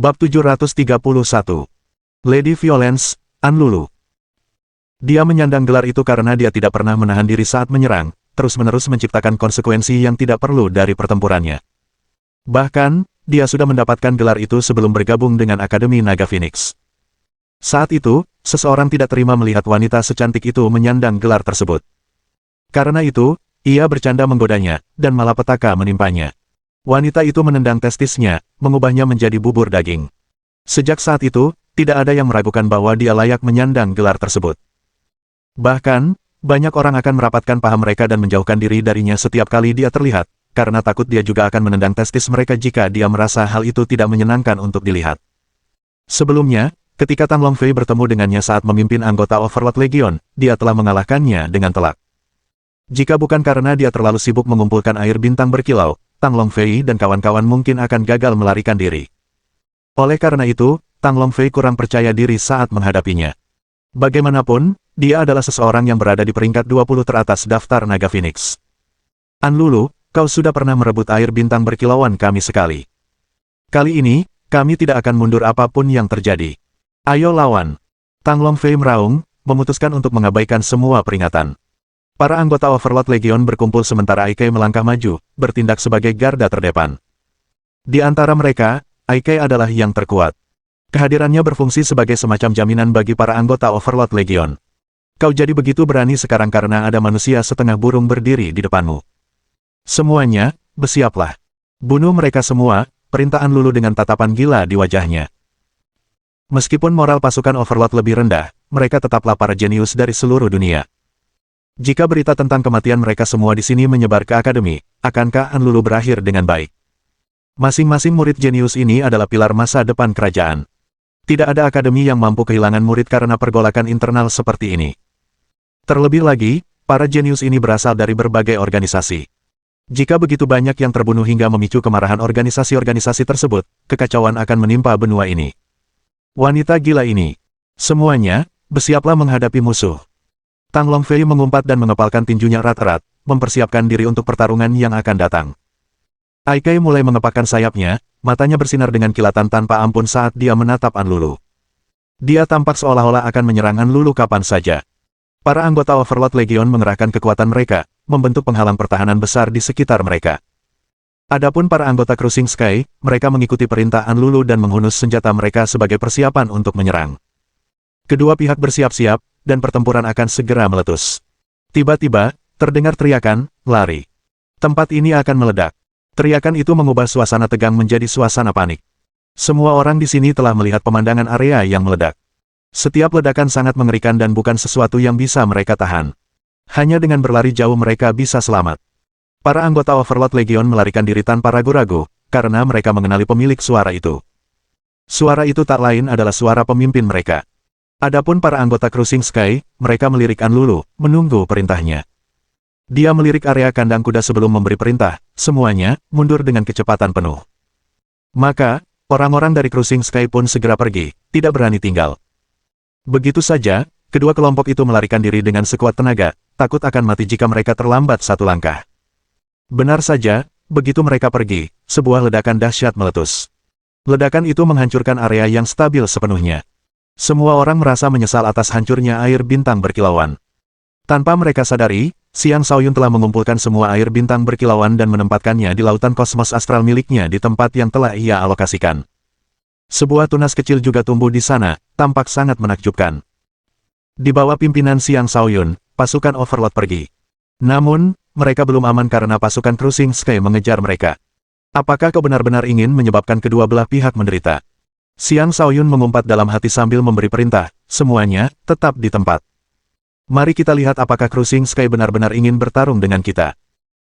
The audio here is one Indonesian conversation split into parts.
Bab 731. Lady Violence, An Lulu. Dia menyandang gelar itu karena dia tidak pernah menahan diri saat menyerang, terus-menerus menciptakan konsekuensi yang tidak perlu dari pertempurannya. Bahkan, dia sudah mendapatkan gelar itu sebelum bergabung dengan Akademi Naga Phoenix. Saat itu, seseorang tidak terima melihat wanita secantik itu menyandang gelar tersebut. Karena itu, ia bercanda menggodanya, dan malapetaka menimpanya. Wanita itu menendang testisnya, mengubahnya menjadi bubur daging. Sejak saat itu, tidak ada yang meragukan bahwa dia layak menyandang gelar tersebut. Bahkan, banyak orang akan merapatkan paha mereka dan menjauhkan diri darinya setiap kali dia terlihat, karena takut dia juga akan menendang testis mereka jika dia merasa hal itu tidak menyenangkan untuk dilihat. Sebelumnya, ketika Tang Longfei bertemu dengannya saat memimpin anggota Overlord Legion, dia telah mengalahkannya dengan telak. Jika bukan karena dia terlalu sibuk mengumpulkan air bintang berkilau, Tang Longfei dan kawan-kawan mungkin akan gagal melarikan diri. Oleh karena itu, Tang Longfei kurang percaya diri saat menghadapinya. Bagaimanapun, dia adalah seseorang yang berada di peringkat 20 teratas daftar Naga Phoenix. An Lulu, kau sudah pernah merebut air bintang berkilauan kami sekali. Kali ini, kami tidak akan mundur apapun yang terjadi. Ayo lawan. Tang Longfei meraung, memutuskan untuk mengabaikan semua peringatan. Para anggota Overlord Legion berkumpul sementara Aikai melangkah maju, bertindak sebagai garda terdepan. Di antara mereka, Aikai adalah yang terkuat. Kehadirannya berfungsi sebagai semacam jaminan bagi para anggota Overlord Legion. Kau jadi begitu berani sekarang karena ada manusia setengah burung berdiri di depanmu. Semuanya, bersiaplah. Bunuh mereka semua, perintah An Lulu dengan tatapan gila di wajahnya. Meskipun moral pasukan Overlord lebih rendah, mereka tetaplah para jenius dari seluruh dunia. Jika berita tentang kematian mereka semua di sini menyebar ke akademi, akankah An Lulu berakhir dengan baik? Masing-masing murid jenius ini adalah pilar masa depan kerajaan. Tidak ada akademi yang mampu kehilangan murid karena pergolakan internal seperti ini. Terlebih lagi, para jenius ini berasal dari berbagai organisasi. Jika begitu banyak yang terbunuh hingga memicu kemarahan organisasi-organisasi tersebut, kekacauan akan menimpa benua ini. Wanita gila ini. Semuanya, bersiaplah menghadapi musuh. Tang Longfei mengumpat dan mengepalkan tinjunya erat-erat, mempersiapkan diri untuk pertarungan yang akan datang. Aikai mulai mengepakkan sayapnya, matanya bersinar dengan kilatan tanpa ampun saat dia menatap An Lulu. Dia tampak seolah-olah akan menyerang An Lulu kapan saja. Para anggota Overlord Legion mengerahkan kekuatan mereka, membentuk penghalang pertahanan besar di sekitar mereka. Adapun para anggota Cruising Sky, mereka mengikuti perintah An Lulu dan menghunus senjata mereka sebagai persiapan untuk menyerang. Kedua pihak bersiap-siap, dan pertempuran akan segera meletus. Tiba-tiba, terdengar teriakan, lari. Tempat ini akan meledak. Teriakan itu mengubah suasana tegang menjadi suasana panik. Semua orang di sini telah melihat pemandangan area yang meledak. Setiap ledakan sangat mengerikan dan bukan sesuatu yang bisa mereka tahan. Hanya dengan berlari jauh mereka bisa selamat. Para anggota Overlord Legion melarikan diri tanpa ragu-ragu, karena mereka mengenali pemilik suara itu. Suara itu tak lain adalah suara pemimpin mereka. Adapun para anggota Cruising Sky, mereka melirik An Lulu, menunggu perintahnya. Dia melirik area kandang kuda sebelum memberi perintah, semuanya mundur dengan kecepatan penuh. Maka, orang-orang dari Cruising Sky pun segera pergi, tidak berani tinggal. Begitu saja, kedua kelompok itu melarikan diri dengan sekuat tenaga, takut akan mati jika mereka terlambat satu langkah. Benar saja, begitu mereka pergi, sebuah ledakan dahsyat meletus. Ledakan itu menghancurkan area yang stabil sepenuhnya. Semua orang merasa menyesal atas hancurnya air bintang berkilauan. Tanpa mereka sadari, Xiang Shaoyun telah mengumpulkan semua air bintang berkilauan dan menempatkannya di lautan kosmos astral miliknya di tempat yang telah ia alokasikan. Sebuah tunas kecil juga tumbuh di sana, tampak sangat menakjubkan. Di bawah pimpinan Xiang Shaoyun, pasukan Overlord pergi. Namun, mereka belum aman karena pasukan Cruising Sky mengejar mereka. Apakah kau benar-benar ingin menyebabkan kedua belah pihak menderita? Xiang Shaoyun mengumpat dalam hati sambil memberi perintah, semuanya, tetap di tempat. Mari kita lihat apakah Cruising Sky benar-benar ingin bertarung dengan kita.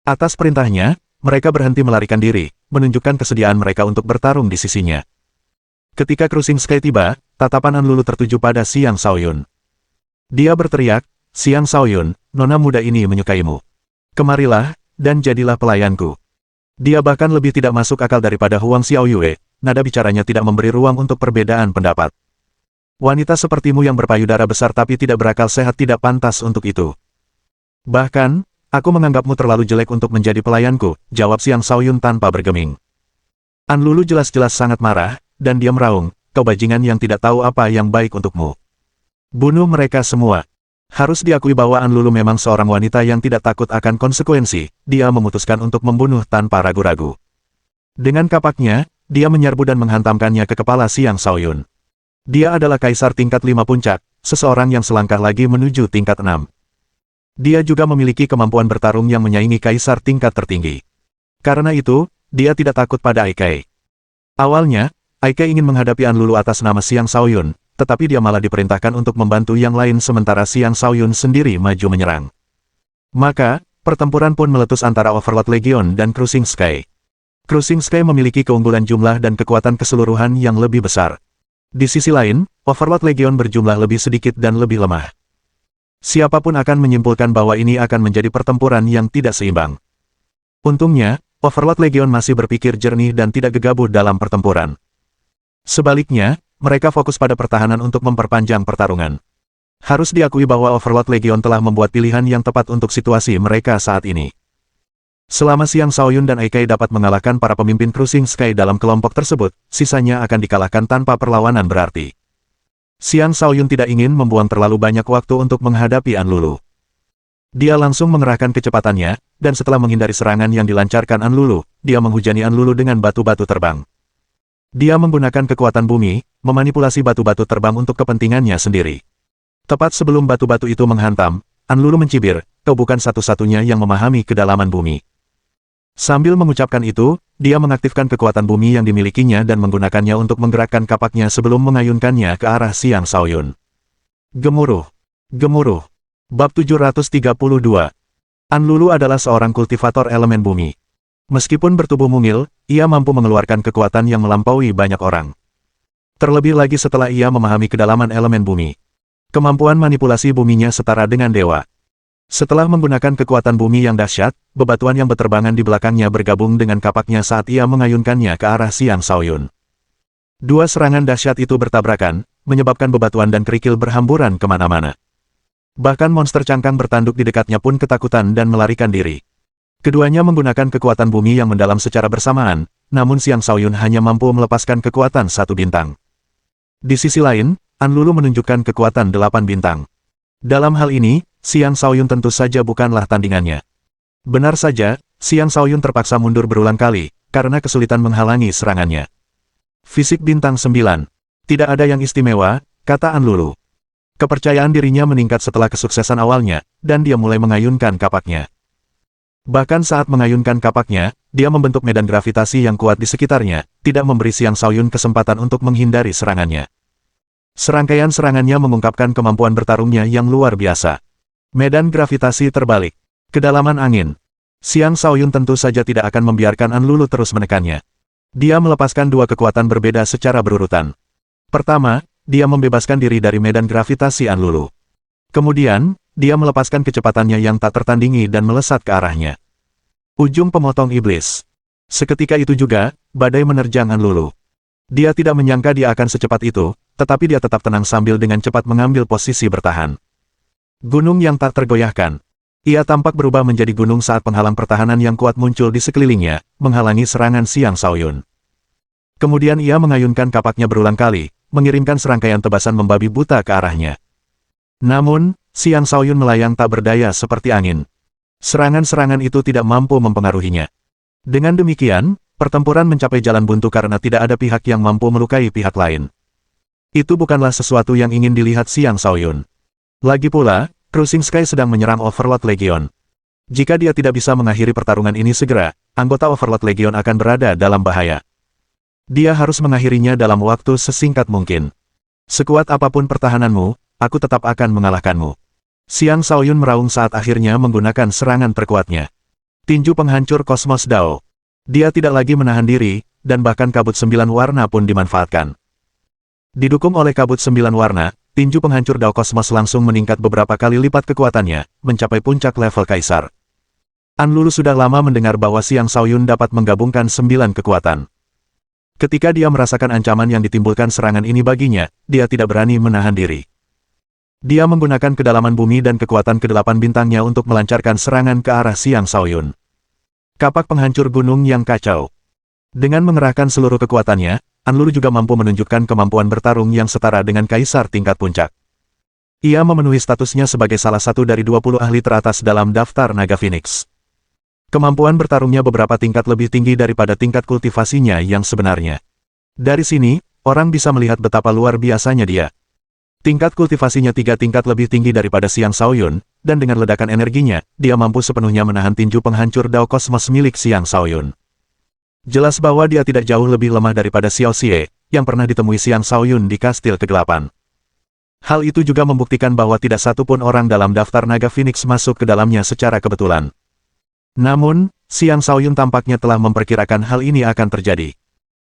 Atas perintahnya, mereka berhenti melarikan diri, menunjukkan kesediaan mereka untuk bertarung di sisinya. Ketika Cruising Sky tiba, tatapan An Lulu tertuju pada Xiang Shaoyun. Dia berteriak, Xiang Shaoyun, nona muda ini menyukaimu. Kemarilah, dan jadilah pelayanku. Dia bahkan lebih tidak masuk akal daripada Huang Xiaoyue. Nada bicaranya tidak memberi ruang untuk perbedaan pendapat. Wanita sepertimu yang berpayudara besar tapi tidak berakal sehat tidak pantas untuk itu. Bahkan, aku menganggapmu terlalu jelek untuk menjadi pelayanku, jawab Xiang Shaoyun tanpa bergeming. An Lulu jelas-jelas sangat marah, dan dia meraung, "Kau bajingan yang tidak tahu apa yang baik untukmu. Bunuh mereka semua." Harus diakui bahwa Anlulu memang seorang wanita yang tidak takut akan konsekuensi, dia memutuskan untuk membunuh tanpa ragu-ragu. Dengan kapaknya, dia menyerbu dan menghantamkannya ke kepala Xiang Shaoyun. Dia adalah kaisar tingkat 5 puncak, seseorang yang selangkah lagi menuju tingkat 6. Dia juga memiliki kemampuan bertarung yang menyaingi kaisar tingkat tertinggi. Karena itu, dia tidak takut pada Aikai. Awalnya, Aikai ingin menghadapi Anlulu atas nama Xiang Shaoyun, tetapi dia malah diperintahkan untuk membantu yang lain sementara Xiang Shaoyun sendiri maju menyerang. Maka, pertempuran pun meletus antara Overlord Legion dan Cruising Sky. Cruising Sky memiliki keunggulan jumlah dan kekuatan keseluruhan yang lebih besar. Di sisi lain, Overlord Legion berjumlah lebih sedikit dan lebih lemah. Siapapun akan menyimpulkan bahwa ini akan menjadi pertempuran yang tidak seimbang. Untungnya, Overlord Legion masih berpikir jernih dan tidak gegabah dalam pertempuran. Sebaliknya, mereka fokus pada pertahanan untuk memperpanjang pertarungan. Harus diakui bahwa Overlord Legion telah membuat pilihan yang tepat untuk situasi mereka saat ini. Selama Xiang Shaoyun dan Aikai dapat mengalahkan para pemimpin Cruising Sky dalam kelompok tersebut, sisanya akan dikalahkan tanpa perlawanan berarti. Xiang Shaoyun tidak ingin membuang terlalu banyak waktu untuk menghadapi Anlulu. Dia langsung mengerahkan kecepatannya, dan setelah menghindari serangan yang dilancarkan Anlulu, dia menghujani Anlulu dengan batu-batu terbang. Dia menggunakan kekuatan bumi, memanipulasi batu-batu terbang untuk kepentingannya sendiri. Tepat sebelum batu-batu itu menghantam, Anlulu mencibir, "Kau bukan satu-satunya yang memahami kedalaman bumi." Sambil mengucapkan itu, dia mengaktifkan kekuatan bumi yang dimilikinya dan menggunakannya untuk menggerakkan kapaknya sebelum mengayunkannya ke arah Xiang Shaoyun. Gemuruh. Gemuruh. Bab 732. Anlulu adalah seorang kultivator elemen bumi. Meskipun bertubuh mungil, ia mampu mengeluarkan kekuatan yang melampaui banyak orang. Terlebih lagi setelah ia memahami kedalaman elemen bumi. Kemampuan manipulasi buminya setara dengan dewa. Setelah menggunakan kekuatan bumi yang dahsyat, bebatuan yang berterbangan di belakangnya bergabung dengan kapaknya saat ia mengayunkannya ke arah Xiang Shaoyun. Dua serangan dahsyat itu bertabrakan, menyebabkan bebatuan dan kerikil berhamburan kemana-mana. Bahkan monster cangkang bertanduk di dekatnya pun ketakutan dan melarikan diri. Keduanya menggunakan kekuatan bumi yang mendalam secara bersamaan, namun Xiang Shaoyun hanya mampu melepaskan kekuatan 1 bintang. Di sisi lain, Anlulu menunjukkan kekuatan 8 bintang. Dalam hal ini, Xiang Shaoyun tentu saja bukanlah tandingannya. Benar saja, Xiang Shaoyun terpaksa mundur berulang kali, karena kesulitan menghalangi serangannya. Fisik bintang 9. Tidak ada yang istimewa, kata Anlulu. Kepercayaan dirinya meningkat setelah kesuksesan awalnya, dan dia mulai mengayunkan kapaknya. Bahkan saat mengayunkan kapaknya, dia membentuk medan gravitasi yang kuat di sekitarnya, tidak memberi Xiang Shaoyun kesempatan untuk menghindari serangannya. Serangkaian serangannya mengungkapkan kemampuan bertarungnya yang luar biasa. Medan gravitasi terbalik. Kedalaman angin. Xiang Shaoyun tentu saja tidak akan membiarkan Anlulu terus menekannya. Dia melepaskan 2 kekuatan berbeda secara berurutan. Pertama, dia membebaskan diri dari medan gravitasi Anlulu. Kemudian, dia melepaskan kecepatannya yang tak tertandingi dan melesat ke arahnya. Ujung pemotong iblis. Seketika itu juga, badai menerjang Anlulu. Dia tidak menyangka dia akan secepat itu, tetapi dia tetap tenang sambil dengan cepat mengambil posisi bertahan. Gunung yang tak tergoyahkan. Ia tampak berubah menjadi gunung saat penghalang pertahanan yang kuat muncul di sekelilingnya, menghalangi serangan Xiang Shaoyun. Kemudian ia mengayunkan kapaknya berulang kali, mengirimkan serangkaian tebasan membabi buta ke arahnya. Namun, Xiang Shaoyun melayang tak berdaya seperti angin. Serangan-serangan itu tidak mampu mempengaruhinya. Dengan demikian, pertempuran mencapai jalan buntu karena tidak ada pihak yang mampu melukai pihak lain. Itu bukanlah sesuatu yang ingin dilihat Xiang Shaoyun. Lagi pula, Cruising Sky sedang menyerang Overlord Legion. Jika dia tidak bisa mengakhiri pertarungan ini segera, anggota Overlord Legion akan berada dalam bahaya. Dia harus mengakhirinya dalam waktu sesingkat mungkin. Sekuat apapun pertahananmu, aku tetap akan mengalahkanmu. Xiang Shaoyun meraung saat akhirnya menggunakan serangan terkuatnya. Tinju penghancur kosmos Dao. Dia tidak lagi menahan diri, dan bahkan kabut 9 warna pun dimanfaatkan. Didukung oleh kabut 9 warna, tinju penghancur Dao kosmos langsung meningkat beberapa kali lipat kekuatannya, mencapai puncak level kaisar. Anlulu sudah lama mendengar bahwa Xiang Shaoyun dapat menggabungkan 9 kekuatan. Ketika dia merasakan ancaman yang ditimbulkan serangan ini baginya, dia tidak berani menahan diri. Dia menggunakan kedalaman bumi dan kekuatan ke-8 bintangnya untuk melancarkan serangan ke arah Xiang Shaoyun. Kapak penghancur gunung yang kacau. Dengan mengerahkan seluruh kekuatannya, Anlulu juga mampu menunjukkan kemampuan bertarung yang setara dengan kaisar tingkat puncak. Ia memenuhi statusnya sebagai salah satu dari 20 ahli teratas dalam daftar Naga Phoenix. Kemampuan bertarungnya beberapa tingkat lebih tinggi daripada tingkat kultivasinya yang sebenarnya. Dari sini, orang bisa melihat betapa luar biasanya dia. Tingkat kultivasinya 3 tingkat lebih tinggi daripada Xiang Shaoyun, dan dengan ledakan energinya, dia mampu sepenuhnya menahan tinju penghancur Dao Kosmos milik Xiang Shaoyun. Jelas bahwa dia tidak jauh lebih lemah daripada Xiao Xie, yang pernah ditemui Xiang Shaoyun di Kastil Kegelapan. Hal itu juga membuktikan bahwa tidak satu pun orang dalam daftar Naga Phoenix masuk ke dalamnya secara kebetulan. Namun, Xiang Shaoyun tampaknya telah memperkirakan hal ini akan terjadi.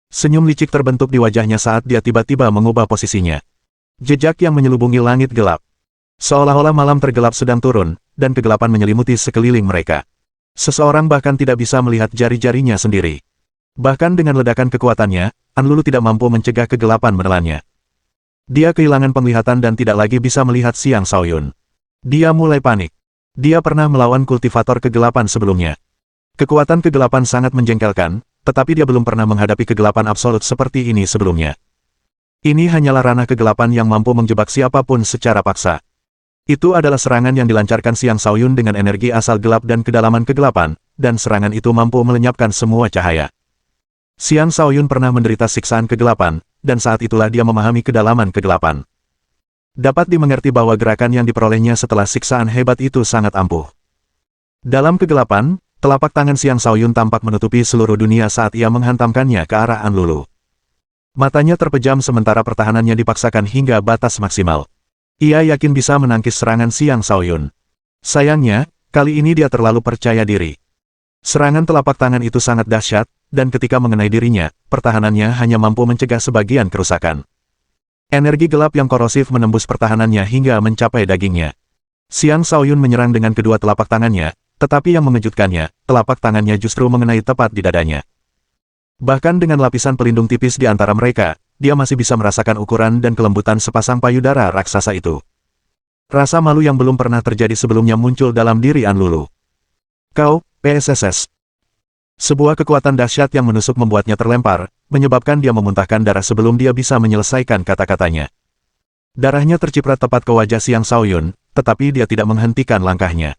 Senyum licik terbentuk di wajahnya saat dia tiba-tiba mengubah posisinya. Jejak yang menyelubungi langit gelap. Seolah-olah malam tergelap sedang turun, dan kegelapan menyelimuti sekeliling mereka. Seseorang bahkan tidak bisa melihat jari-jarinya sendiri. Bahkan dengan ledakan kekuatannya, Anlulu tidak mampu mencegah kegelapan menelannya. Dia kehilangan penglihatan dan tidak lagi bisa melihat Xiang Shaoyun. Dia mulai panik. Dia pernah melawan kultivator kegelapan sebelumnya. Kekuatan kegelapan sangat menjengkelkan, tetapi dia belum pernah menghadapi kegelapan absolut seperti ini sebelumnya. Ini hanyalah ranah kegelapan yang mampu menjebak siapapun secara paksa. Itu adalah serangan yang dilancarkan Xiang Shaoyun dengan energi asal gelap dan kedalaman kegelapan, dan serangan itu mampu melenyapkan semua cahaya. Xiang Shaoyun pernah menderita siksaan kegelapan, dan saat itulah dia memahami kedalaman kegelapan. Dapat dimengerti bahwa gerakan yang diperolehnya setelah siksaan hebat itu sangat ampuh. Dalam kegelapan, telapak tangan Xiang Shaoyun tampak menutupi seluruh dunia saat ia menghantamkannya ke arah Anlulu. Matanya terpejam sementara pertahanannya dipaksakan hingga batas maksimal. Ia yakin bisa menangkis serangan Xiang Shaoyun. Sayangnya, kali ini dia terlalu percaya diri. Serangan telapak tangan itu sangat dahsyat, dan ketika mengenai dirinya, pertahanannya hanya mampu mencegah sebagian kerusakan. Energi gelap yang korosif menembus pertahanannya hingga mencapai dagingnya. Xiang Shaoyun menyerang dengan kedua telapak tangannya, tetapi yang mengejutkannya, telapak tangannya justru mengenai tepat di dadanya. Bahkan dengan lapisan pelindung tipis di antara mereka, dia masih bisa merasakan ukuran dan kelembutan sepasang payudara raksasa itu. Rasa malu yang belum pernah terjadi sebelumnya muncul dalam diri Anlulu. Kau, PSSS. Sebuah kekuatan dahsyat yang menusuk membuatnya terlempar, menyebabkan dia memuntahkan darah sebelum dia bisa menyelesaikan kata-katanya. Darahnya terciprat tepat ke wajah Xiang Shaoyun, tetapi dia tidak menghentikan langkahnya.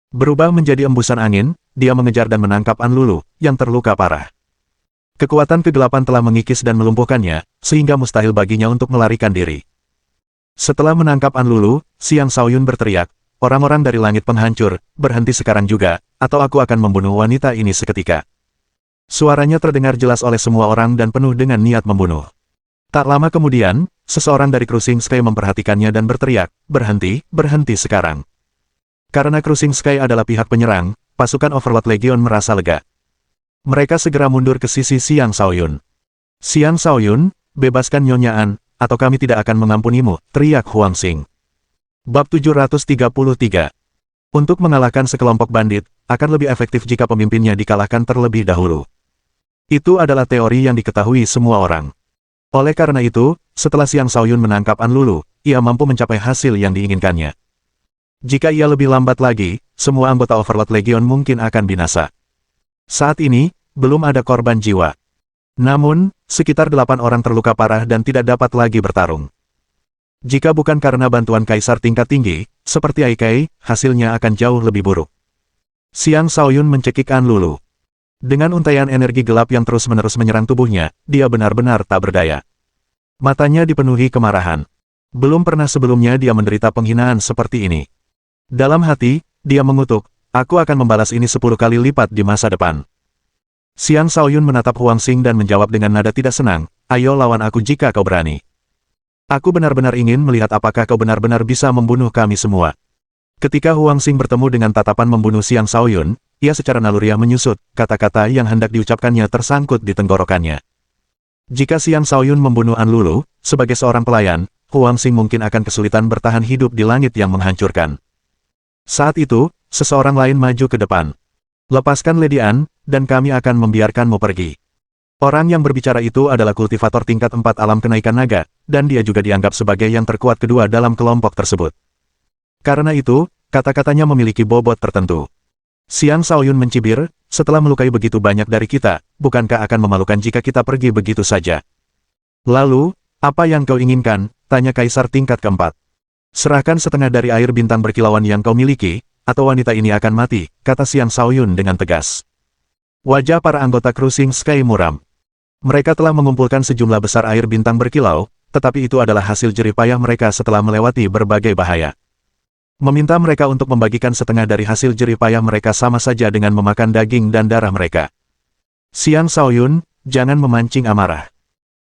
Berubah menjadi embusan angin, dia mengejar dan menangkap Anlulu, yang terluka parah. Kekuatan kegelapan telah mengikis dan melumpuhkannya, sehingga mustahil baginya untuk melarikan diri. Setelah menangkap Anlulu, Xiang Shaoyun berteriak, "Orang-orang dari langit penghancur, berhenti sekarang juga, atau aku akan membunuh wanita ini seketika." Suaranya terdengar jelas oleh semua orang dan penuh dengan niat membunuh. Tak lama kemudian, seseorang dari Cruising Sky memperhatikannya dan berteriak, "Berhenti, berhenti sekarang." Karena Cruising Sky adalah pihak penyerang, pasukan Overlord Legion merasa lega. Mereka segera mundur ke sisi Xiang Shaoyun. "Xiang Shaoyun, bebaskan Nyonya An, atau kami tidak akan mengampunimu," teriak Huang Xing. Bab 733. Untuk mengalahkan sekelompok bandit, akan lebih efektif jika pemimpinnya dikalahkan terlebih dahulu. Itu adalah teori yang diketahui semua orang. Oleh karena itu, setelah Xiang Shaoyun menangkap Anlulu, ia mampu mencapai hasil yang diinginkannya. Jika ia lebih lambat lagi, semua anggota Overlord Legion mungkin akan binasa. Saat ini, belum ada korban jiwa. Namun, sekitar 8 orang terluka parah dan tidak dapat lagi bertarung. Jika bukan karena bantuan kaisar tingkat tinggi, seperti Aikai, hasilnya akan jauh lebih buruk. Xiang Shaoyun mencekik Anlulu. Dengan untaian energi gelap yang terus-menerus menyerang tubuhnya, dia benar-benar tak berdaya. Matanya dipenuhi kemarahan. Belum pernah sebelumnya dia menderita penghinaan seperti ini. Dalam hati, dia mengutuk, "Aku akan membalas ini 10 kali lipat di masa depan." Xiang Shaoyun menatap Huang Xing dan menjawab dengan nada tidak senang, "Ayo lawan aku jika kau berani. Aku benar-benar ingin melihat apakah kau benar-benar bisa membunuh kami semua." Ketika Huang Xing bertemu dengan tatapan membunuh Xiang Shaoyun, ia secara naluriah menyusut, kata-kata yang hendak diucapkannya tersangkut di tenggorokannya. Jika Xiang Shaoyun membunuh Anlulu, sebagai seorang pelayan, Huang Xing mungkin akan kesulitan bertahan hidup di langit yang menghancurkan. Saat itu, seseorang lain maju ke depan. "Lepaskan Lady An, dan kami akan membiarkanmu pergi." Orang yang berbicara itu adalah kultivator tingkat 4 alam kenaikan naga, dan dia juga dianggap sebagai yang terkuat kedua dalam kelompok tersebut. Karena itu, kata-katanya memiliki bobot tertentu. Xiang Shaoyun mencibir, "Setelah melukai begitu banyak dari kita, bukankah akan memalukan jika kita pergi begitu saja?" Lalu, apa yang kau inginkan? Tanya Kaisar tingkat keempat. Serahkan setengah dari air bintang berkilauan yang kau miliki, atau wanita ini akan mati, kata Xiang Shaoyun dengan tegas. Wajah para anggota Cruising Sky muram. Mereka telah mengumpulkan sejumlah besar air bintang berkilau, tetapi itu adalah hasil jerih payah mereka setelah melewati berbagai bahaya. Meminta mereka untuk membagikan setengah dari hasil jerih payah mereka sama saja dengan memakan daging dan darah mereka. Xiang Shaoyun, jangan memancing amarah.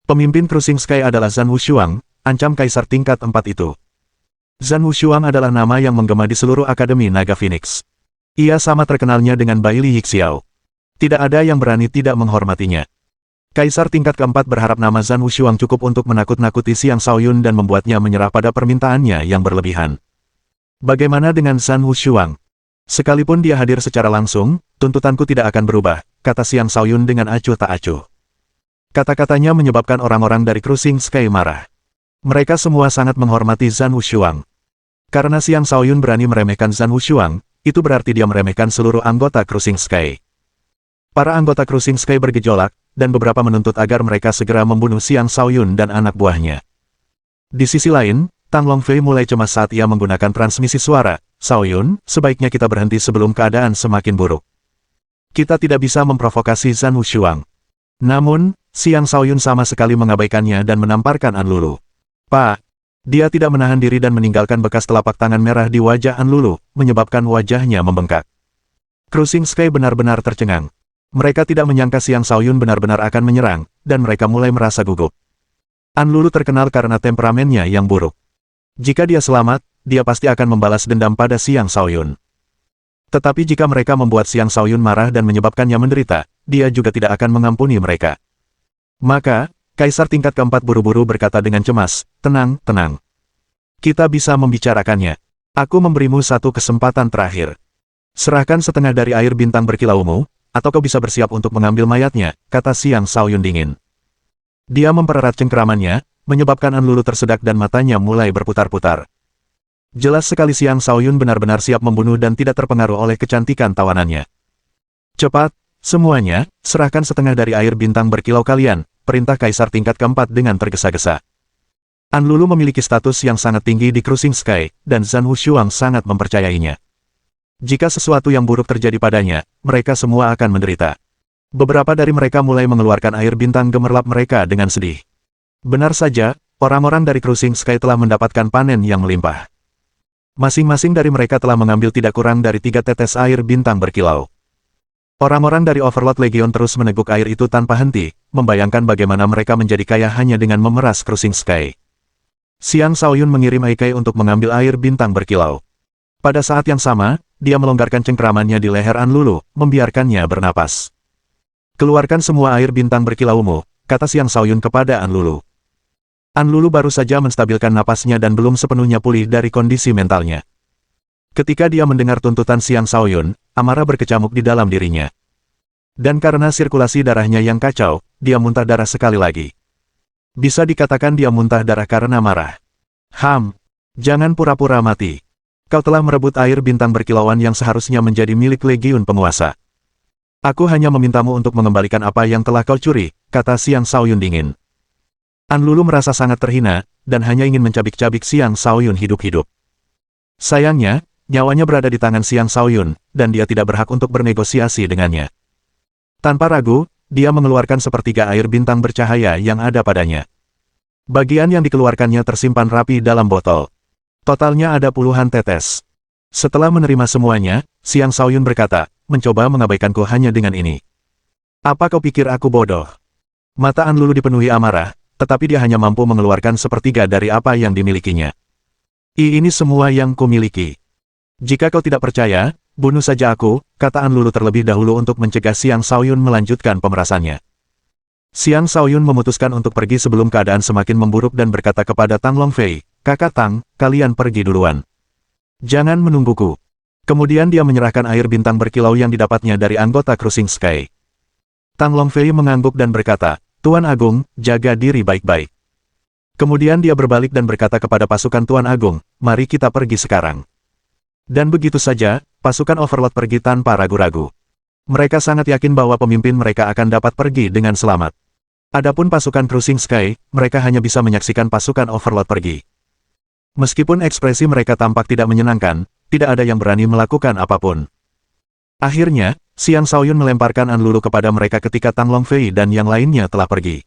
Pemimpin Cruising Sky adalah Zhan Wushuang, ancam Kaisar tingkat 4 itu. Zhan Wushuang adalah nama yang menggema di seluruh Akademi Naga Phoenix. Ia sama terkenalnya dengan Bai Li Yixiao. Tidak ada yang berani tidak menghormatinya. Kaisar tingkat keempat berharap nama Zhan Wushuang cukup untuk menakut-nakuti Xiang Shaoyun dan membuatnya menyerah pada permintaannya yang berlebihan. Bagaimana dengan Zhan Wushuang? Sekalipun dia hadir secara langsung, tuntutanku tidak akan berubah, kata Xiang Shaoyun dengan acuh tak acuh. Kata-katanya menyebabkan orang-orang dari Cruising Sky marah. Mereka semua sangat menghormati Zhan Wushuang. Karena Xiang Shaoyun berani meremehkan Zhan Wushuang, itu berarti dia meremehkan seluruh anggota Cruising Sky. Para anggota Cruising Sky bergejolak, dan beberapa menuntut agar mereka segera membunuh Xiang Shaoyun dan anak buahnya. Di sisi lain, Tang Longfei mulai cemas saat ia menggunakan transmisi suara. Shaoyun, sebaiknya kita berhenti sebelum keadaan semakin buruk. Kita tidak bisa memprovokasi Zhan Wushuang. Namun, Xiang Shaoyun sama sekali mengabaikannya dan menamparkan An Lulu. Pak, dia tidak menahan diri dan meninggalkan bekas telapak tangan merah di wajah An Lulu, menyebabkan wajahnya membengkak. Cruising Sky benar-benar tercengang. Mereka tidak menyangka Xiang Shaoyun benar-benar akan menyerang, dan mereka mulai merasa gugup. An Lulu terkenal karena temperamennya yang buruk. Jika dia selamat, dia pasti akan membalas dendam pada Xiang Shaoyun. Tetapi jika mereka membuat Xiang Shaoyun marah dan menyebabkannya menderita, dia juga tidak akan mengampuni mereka. Maka, Kaisar tingkat keempat buru-buru berkata dengan cemas, tenang, tenang. Kita bisa membicarakannya. Aku memberimu satu kesempatan terakhir. Serahkan setengah dari air bintang berkilaumu, atau kau bisa bersiap untuk mengambil mayatnya, kata Xiang Shaoyun dingin. Dia mempererat cengkeramannya, menyebabkan An Lulu tersedak dan matanya mulai berputar-putar. Jelas sekali Xiang Shaoyun benar-benar siap membunuh dan tidak terpengaruh oleh kecantikan tawanannya. Cepat, semuanya, serahkan setengah dari air bintang berkilau kalian, perintah Kaisar tingkat keempat dengan tergesa-gesa. An Lulu memiliki status yang sangat tinggi di Cruising Sky, dan Zhan Wushuang sangat mempercayainya. Jika sesuatu yang buruk terjadi padanya, mereka semua akan menderita. Beberapa dari mereka mulai mengeluarkan air bintang gemerlap mereka dengan sedih. Benar saja, orang-orang dari Cruising Sky telah mendapatkan panen yang melimpah. Masing-masing dari mereka telah mengambil tidak kurang dari 3 tetes air bintang berkilau. Orang-orang dari Overlord Legion terus meneguk air itu tanpa henti, membayangkan bagaimana mereka menjadi kaya hanya dengan memeras Cruising Sky. Xiang Shaoyun mengirim Aikai untuk mengambil air bintang berkilau. Pada saat yang sama, dia melonggarkan cengkeramannya di leher An Lulu, membiarkannya bernapas. Keluarkan semua air bintang berkilaumu, kata Xiang Shaoyun kepada An Lulu. An Lulu baru saja menstabilkan napasnya dan belum sepenuhnya pulih dari kondisi mentalnya. Ketika dia mendengar tuntutan Xiang Shaoyun, amarah berkecamuk di dalam dirinya. Dan karena sirkulasi darahnya yang kacau, dia muntah darah sekali lagi. Bisa dikatakan dia muntah darah karena marah. Jangan pura-pura mati. Kau telah merebut air bintang berkilauan yang seharusnya menjadi milik Legiun Penguasa. Aku hanya memintamu untuk mengembalikan apa yang telah kau curi, kata Xiang Shaoyun dingin. An Lulu merasa sangat terhina, dan hanya ingin mencabik-cabik Xiang Shaoyun hidup-hidup. Sayangnya, nyawanya berada di tangan Xiang Shaoyun, dan dia tidak berhak untuk bernegosiasi dengannya. Tanpa ragu, dia mengeluarkan sepertiga air bintang bercahaya yang ada padanya. Bagian yang dikeluarkannya tersimpan rapi dalam botol. Totalnya ada puluhan tetes. Setelah menerima semuanya, Xiang Shaoyun berkata, mencoba mengabaikanku hanya dengan ini. Apa kau pikir aku bodoh? Mata An Lulu dipenuhi amarah, tetapi dia hanya mampu mengeluarkan sepertiga dari apa yang dimilikinya. Ini semua yang kumiliki. Jika kau tidak percaya, bunuh saja aku, kata An Lulu terlebih dahulu untuk mencegah Xiang Shaoyun melanjutkan pemerasannya. Xiang Shaoyun memutuskan untuk pergi sebelum keadaan semakin memburuk dan berkata kepada Tang Longfei, Kakak Tang, kalian pergi duluan. Jangan menungguku. Kemudian dia menyerahkan air bintang berkilau yang didapatnya dari anggota Cruising Sky. Tang Longfei mengangguk dan berkata, Tuan Agung, jaga diri baik-baik. Kemudian dia berbalik dan berkata kepada pasukan Tuan Agung, mari kita pergi sekarang. Dan begitu saja, pasukan Overlord pergi tanpa ragu-ragu. Mereka sangat yakin bahwa pemimpin mereka akan dapat pergi dengan selamat. Adapun pasukan Cruising Sky, mereka hanya bisa menyaksikan pasukan Overlord pergi. Meskipun ekspresi mereka tampak tidak menyenangkan, tidak ada yang berani melakukan apapun. Akhirnya, Xiang Shaoyun melemparkan Anlulu kepada mereka ketika Tang Longfei dan yang lainnya telah pergi.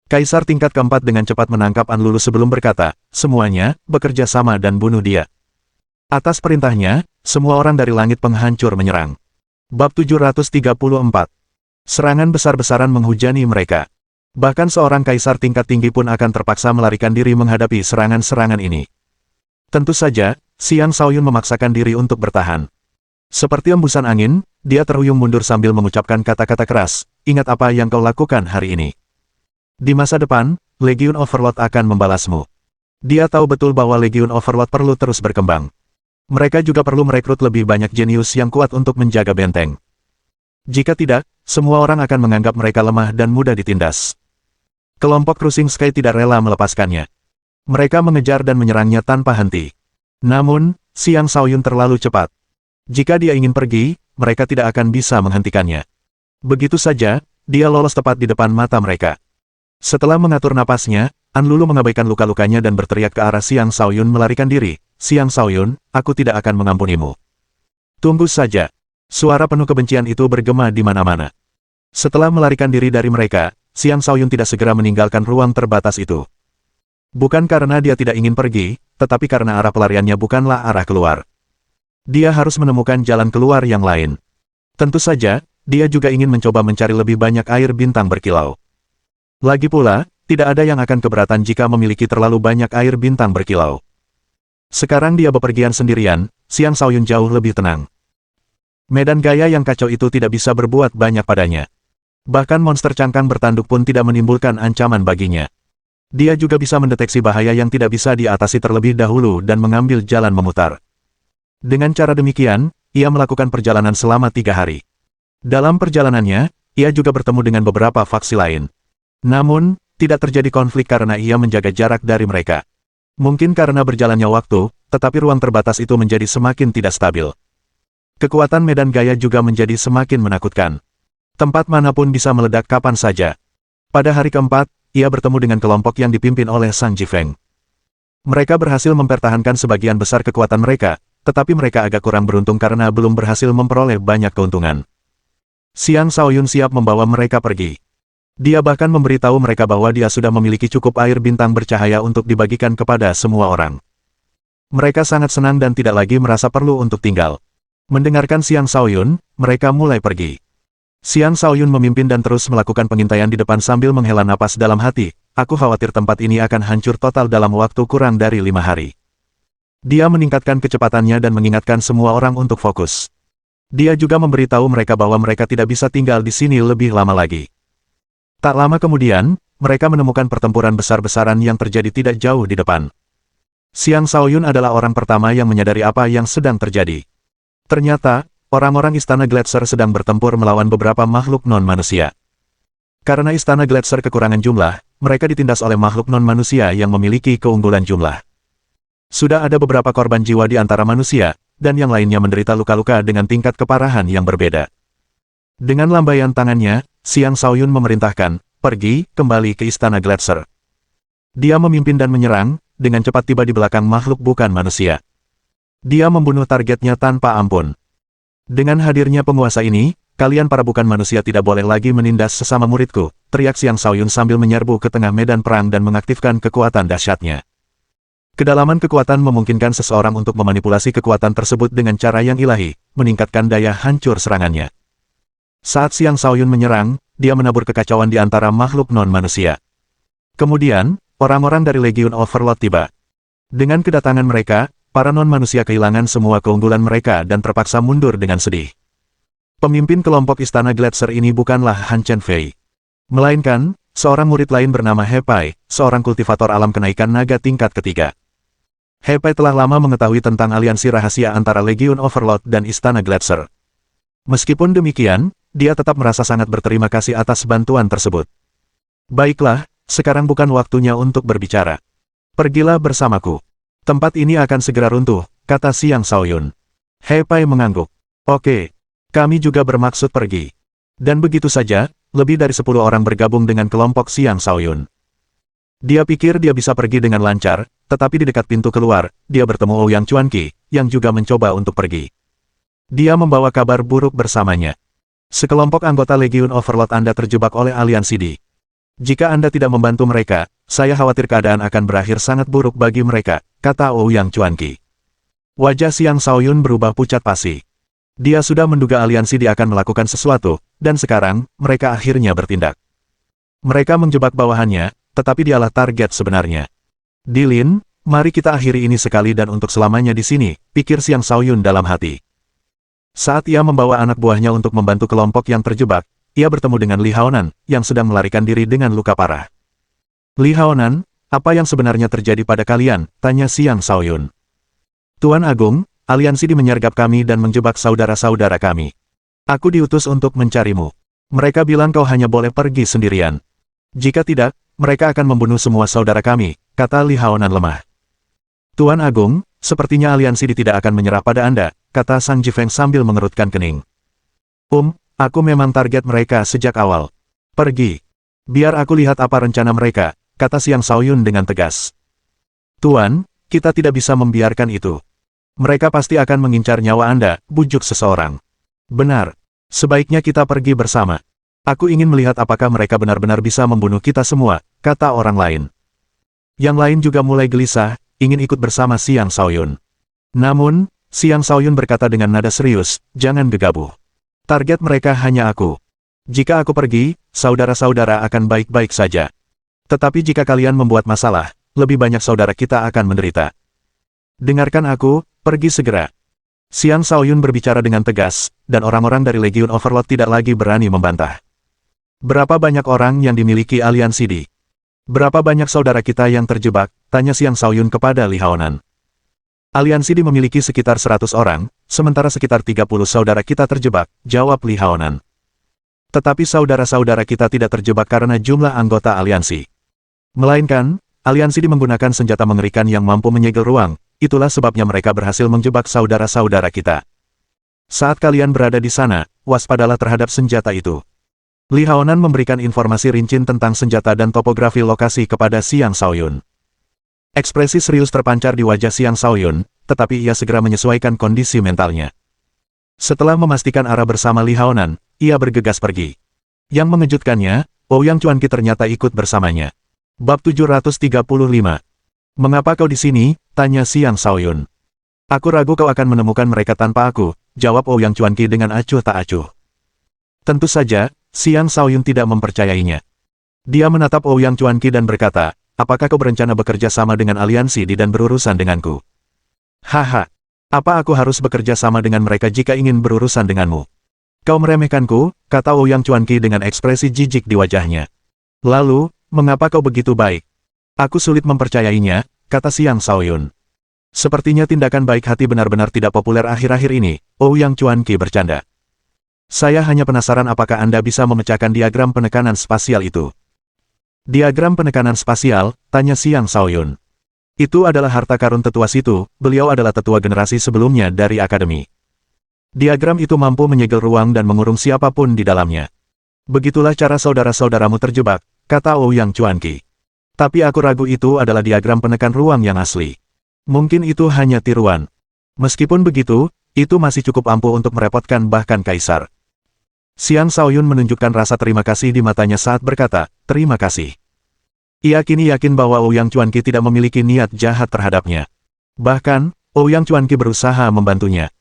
Kaisar tingkat keempat dengan cepat menangkap Anlulu sebelum berkata, semuanya, bekerja sama dan bunuh dia. Atas perintahnya, semua orang dari langit penghancur menyerang. Bab 734. Serangan besar-besaran menghujani mereka. Bahkan seorang kaisar tingkat tinggi pun akan terpaksa melarikan diri menghadapi serangan-serangan ini. Tentu saja, Xiang Shaoyun memaksakan diri untuk bertahan. Seperti embusan angin, dia terhuyung mundur sambil mengucapkan kata-kata keras, ingat apa yang kau lakukan hari ini. Di masa depan, Legiun Overlord akan membalasmu. Dia tahu betul bahwa Legiun Overlord perlu terus berkembang. Mereka juga perlu merekrut lebih banyak jenius yang kuat untuk menjaga benteng. Jika tidak, semua orang akan menganggap mereka lemah dan mudah ditindas. Kelompok Cruising Sky tidak rela melepaskannya. Mereka mengejar dan menyerangnya tanpa henti. Namun, Xiang Shaoyun terlalu cepat. Jika dia ingin pergi, mereka tidak akan bisa menghentikannya. Begitu saja, dia lolos tepat di depan mata mereka. Setelah mengatur napasnya, Anlulu mengabaikan luka-lukanya dan berteriak ke arah Xiang Shaoyun melarikan diri. Xiang Shaoyun, aku tidak akan mengampunimu. Tunggu saja. Suara penuh kebencian itu bergema di mana-mana. Setelah melarikan diri dari mereka, Xiang Shaoyun tidak segera meninggalkan ruang terbatas itu. Bukan karena dia tidak ingin pergi, tetapi karena arah pelariannya bukanlah arah keluar. Dia harus menemukan jalan keluar yang lain. Tentu saja, dia juga ingin mencoba mencari lebih banyak air bintang berkilau. Lagi pula, tidak ada yang akan keberatan jika memiliki terlalu banyak air bintang berkilau. Sekarang dia bepergian sendirian, Xiang Shaoyun jauh lebih tenang. Medan gaya yang kacau itu tidak bisa berbuat banyak padanya. Bahkan monster cangkang bertanduk pun tidak menimbulkan ancaman baginya. Dia juga bisa mendeteksi bahaya yang tidak bisa diatasi terlebih dahulu dan mengambil jalan memutar. Dengan cara demikian, ia melakukan perjalanan selama 3 hari. Dalam perjalanannya, ia juga bertemu dengan beberapa faksi lain. Namun, tidak terjadi konflik karena ia menjaga jarak dari mereka. Mungkin karena berjalannya waktu, tetapi ruang terbatas itu menjadi semakin tidak stabil. Kekuatan medan gaya juga menjadi semakin menakutkan. Tempat manapun bisa meledak kapan saja. Pada hari keempat, ia bertemu dengan kelompok yang dipimpin oleh Sang Jifeng. Mereka berhasil mempertahankan sebagian besar kekuatan mereka, tetapi mereka agak kurang beruntung karena belum berhasil memperoleh banyak keuntungan. Xiang Shaoyun siap membawa mereka pergi. Dia bahkan memberitahu mereka bahwa dia sudah memiliki cukup air bintang bercahaya untuk dibagikan kepada semua orang. Mereka sangat senang dan tidak lagi merasa perlu untuk tinggal. Mendengarkan Xiang Shaoyun, mereka mulai pergi. Xiang Shaoyun memimpin dan terus melakukan pengintaian di depan sambil menghela napas dalam hati. Aku khawatir tempat ini akan hancur total dalam waktu kurang dari 5 hari. Dia meningkatkan kecepatannya dan mengingatkan semua orang untuk fokus. Dia juga memberitahu mereka bahwa mereka tidak bisa tinggal di sini lebih lama lagi. Tak lama kemudian, mereka menemukan pertempuran besar-besaran yang terjadi tidak jauh di depan. Xiang Shaoyun adalah orang pertama yang menyadari apa yang sedang terjadi. Ternyata, orang-orang Istana Gletser sedang bertempur melawan beberapa makhluk non-manusia. Karena Istana Gletser kekurangan jumlah, mereka ditindas oleh makhluk non-manusia yang memiliki keunggulan jumlah. Sudah ada beberapa korban jiwa di antara manusia, dan yang lainnya menderita luka-luka dengan tingkat keparahan yang berbeda. Dengan lambaian tangannya, Xiang Shaoyun memerintahkan, pergi, kembali ke Istana Gletser. Dia memimpin dan menyerang, dengan cepat tiba di belakang makhluk bukan manusia. Dia membunuh targetnya tanpa ampun. Dengan hadirnya penguasa ini, kalian para bukan manusia tidak boleh lagi menindas sesama muridku, teriak Xiang Shaoyun sambil menyerbu ke tengah medan perang dan mengaktifkan kekuatan dahsyatnya. Kedalaman kekuatan memungkinkan seseorang untuk memanipulasi kekuatan tersebut dengan cara yang ilahi, meningkatkan daya hancur serangannya. Saat Xiang Shaoyun menyerang, dia menabur kekacauan di antara makhluk non-manusia. Kemudian, orang-orang dari Legiun Overlord tiba. Dengan kedatangan mereka, para non-manusia kehilangan semua keunggulan mereka dan terpaksa mundur dengan sedih. Pemimpin kelompok Istana Gletser ini bukanlah Han Chen Fei. Melainkan, seorang murid lain bernama He Pai, seorang kultivator alam kenaikan naga tingkat ketiga. He Pai telah lama mengetahui tentang aliansi rahasia antara Legiun Overlord dan Istana Gletser. Meskipun demikian, dia tetap merasa sangat berterima kasih atas bantuan tersebut. Baiklah, sekarang bukan waktunya untuk berbicara. Pergilah bersamaku. Tempat ini akan segera runtuh, kata Xiang Shaoyun. He Pai mengangguk. Oke, kami juga bermaksud pergi. Dan begitu saja, lebih dari 10 orang bergabung dengan kelompok Xiang Shaoyun. Dia pikir dia bisa pergi dengan lancar, tetapi di dekat pintu keluar, dia bertemu Ouyang Chuanqi, yang juga mencoba untuk pergi. Dia membawa kabar buruk bersamanya. Sekelompok anggota Legion Overlord Anda terjebak oleh aliansi Di. Jika Anda tidak membantu mereka, saya khawatir keadaan akan berakhir sangat buruk bagi mereka, kata Ouyang Chuanqi. Wajah Xiang Shaoyun berubah pucat pasi. Dia sudah menduga aliansi Di akan melakukan sesuatu, dan sekarang, mereka akhirnya bertindak. Mereka menjebak bawahannya, tetapi dialah target sebenarnya. Dilin, mari kita akhiri ini sekali dan untuk selamanya di sini, pikir Xiang Shaoyun dalam hati. Saat ia membawa anak buahnya untuk membantu kelompok yang terjebak, ia bertemu dengan Li Haonan, yang sedang melarikan diri dengan luka parah. Li Haonan, apa yang sebenarnya terjadi pada kalian? Tanya Xiang Shaoyun. Tuan Agung, aliansi Di menyergap kami dan menjebak saudara-saudara kami. Aku diutus untuk mencarimu. Mereka bilang kau hanya boleh pergi sendirian. Jika tidak, mereka akan membunuh semua saudara kami, kata Li Haonan lemah. Tuan Agung, sepertinya aliansi Di tidak akan menyerah pada Anda, kata Sang Jifeng sambil mengerutkan kening. Aku memang target mereka sejak awal. Pergi. Biar aku lihat apa rencana mereka, kata Xiang Shaoyun dengan tegas. Tuan, kita tidak bisa membiarkan itu. Mereka pasti akan mengincar nyawa Anda, bujuk seseorang. Benar. Sebaiknya kita pergi bersama. Aku ingin melihat apakah mereka benar-benar bisa membunuh kita semua, kata orang lain. Yang lain juga mulai gelisah, ingin ikut bersama Xiang Shaoyun. Namun, Xiang Shaoyun berkata dengan nada serius, jangan gegabah. Target mereka hanya aku. Jika aku pergi, saudara-saudara akan baik-baik saja. Tetapi jika kalian membuat masalah, lebih banyak saudara kita akan menderita. Dengarkan aku, pergi segera. Xiang Shaoyun berbicara dengan tegas, dan orang-orang dari Legion Overlord tidak lagi berani membantah. Berapa banyak orang yang dimiliki aliansi Di? Berapa banyak saudara kita yang terjebak? Tanya Xiang Shaoyun kepada Li Haonan. Aliansi Di memiliki sekitar 100 orang, sementara sekitar 30 saudara kita terjebak, jawab Li Haonan. Tetapi saudara-saudara kita tidak terjebak karena jumlah anggota aliansi. Melainkan, aliansi Di menggunakan senjata mengerikan yang mampu menyegel ruang, itulah sebabnya mereka berhasil menjebak saudara-saudara kita. Saat kalian berada di sana, waspadalah terhadap senjata itu. Li Haonan memberikan informasi rinci tentang senjata dan topografi lokasi kepada Xiang Shaoyun. Ekspresi serius terpancar di wajah Xiang Shaoyun, tetapi ia segera menyesuaikan kondisi mentalnya. Setelah memastikan arah bersama Li Haonan, ia bergegas pergi. Yang mengejutkannya, Ouyang Chuanqi ternyata ikut bersamanya. Bab 735. Mengapa kau di sini? Tanya Xiang Shaoyun. Aku ragu kau akan menemukan mereka tanpa aku, jawab Ouyang Chuanqi dengan acuh tak acuh. Tentu saja, Xiang Shaoyun tidak mempercayainya. Dia menatap Ouyang Chuanqi dan berkata, apakah kau berencana bekerja sama dengan aliansi Di dan berurusan denganku? Haha, apa aku harus bekerja sama dengan mereka jika ingin berurusan denganmu? Kau meremehkanku, kata Ouyang Chuanqi dengan ekspresi jijik di wajahnya. Lalu, mengapa kau begitu baik? Aku sulit mempercayainya, kata Xiang Shaoyun. Sepertinya tindakan baik hati benar-benar tidak populer akhir-akhir ini, Ouyang Chuanqi bercanda. Saya hanya penasaran apakah Anda bisa memecahkan diagram penekanan spasial itu. Diagram penekanan spasial, tanya Xiang Shaoyun. Itu adalah harta karun tetua situ, beliau adalah tetua generasi sebelumnya dari akademi. Diagram itu mampu menyegel ruang dan mengurung siapapun di dalamnya. Begitulah cara saudara-saudaramu terjebak, kata Ouyang Chuanqi. Tapi aku ragu itu adalah diagram penekan ruang yang asli. Mungkin itu hanya tiruan. Meskipun begitu, itu masih cukup ampuh untuk merepotkan bahkan kaisar. Xiang Shaoyun menunjukkan rasa terima kasih di matanya saat berkata, terima kasih. Ia kini yakin bahwa Ouyang Chuanqi tidak memiliki niat jahat terhadapnya. Bahkan, Ouyang Chuanqi berusaha membantunya.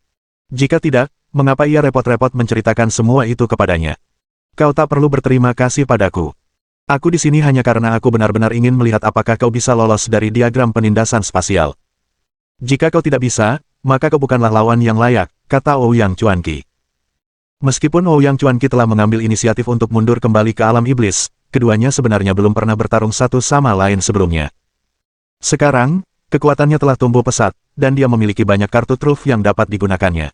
Jika tidak, mengapa ia repot-repot menceritakan semua itu kepadanya? Kau tak perlu berterima kasih padaku. Aku di sini hanya karena aku benar-benar ingin melihat apakah kau bisa lolos dari diagram penindasan spasial. Jika kau tidak bisa, maka kau bukanlah lawan yang layak, kata Ouyang Chuanqi. Meskipun Ouyang Chuanqi telah mengambil inisiatif untuk mundur kembali ke alam iblis, keduanya sebenarnya belum pernah bertarung satu sama lain sebelumnya. Sekarang, kekuatannya telah tumbuh pesat, dan dia memiliki banyak kartu truf yang dapat digunakannya.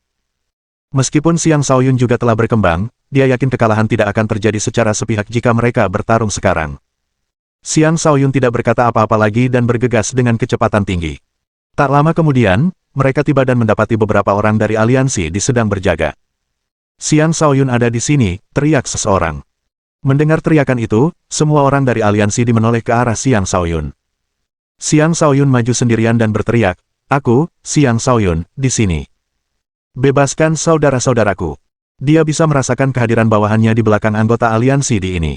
Meskipun Xiang Shaoyun juga telah berkembang, dia yakin kekalahan tidak akan terjadi secara sepihak jika mereka bertarung sekarang. Xiang Shaoyun tidak berkata apa-apa lagi dan bergegas dengan kecepatan tinggi. Tak lama kemudian, mereka tiba dan mendapati beberapa orang dari aliansi Di sedang berjaga. Xiang Shaoyun ada di sini, teriak seseorang. Mendengar teriakan itu, semua orang dari aliansi menoleh ke arah Xiang Shaoyun. Xiang Shaoyun maju sendirian dan berteriak, "Aku, Xiang Shaoyun, di sini. Bebaskan saudara-saudaraku." Dia bisa merasakan kehadiran bawahannya di belakang anggota aliansi di ini.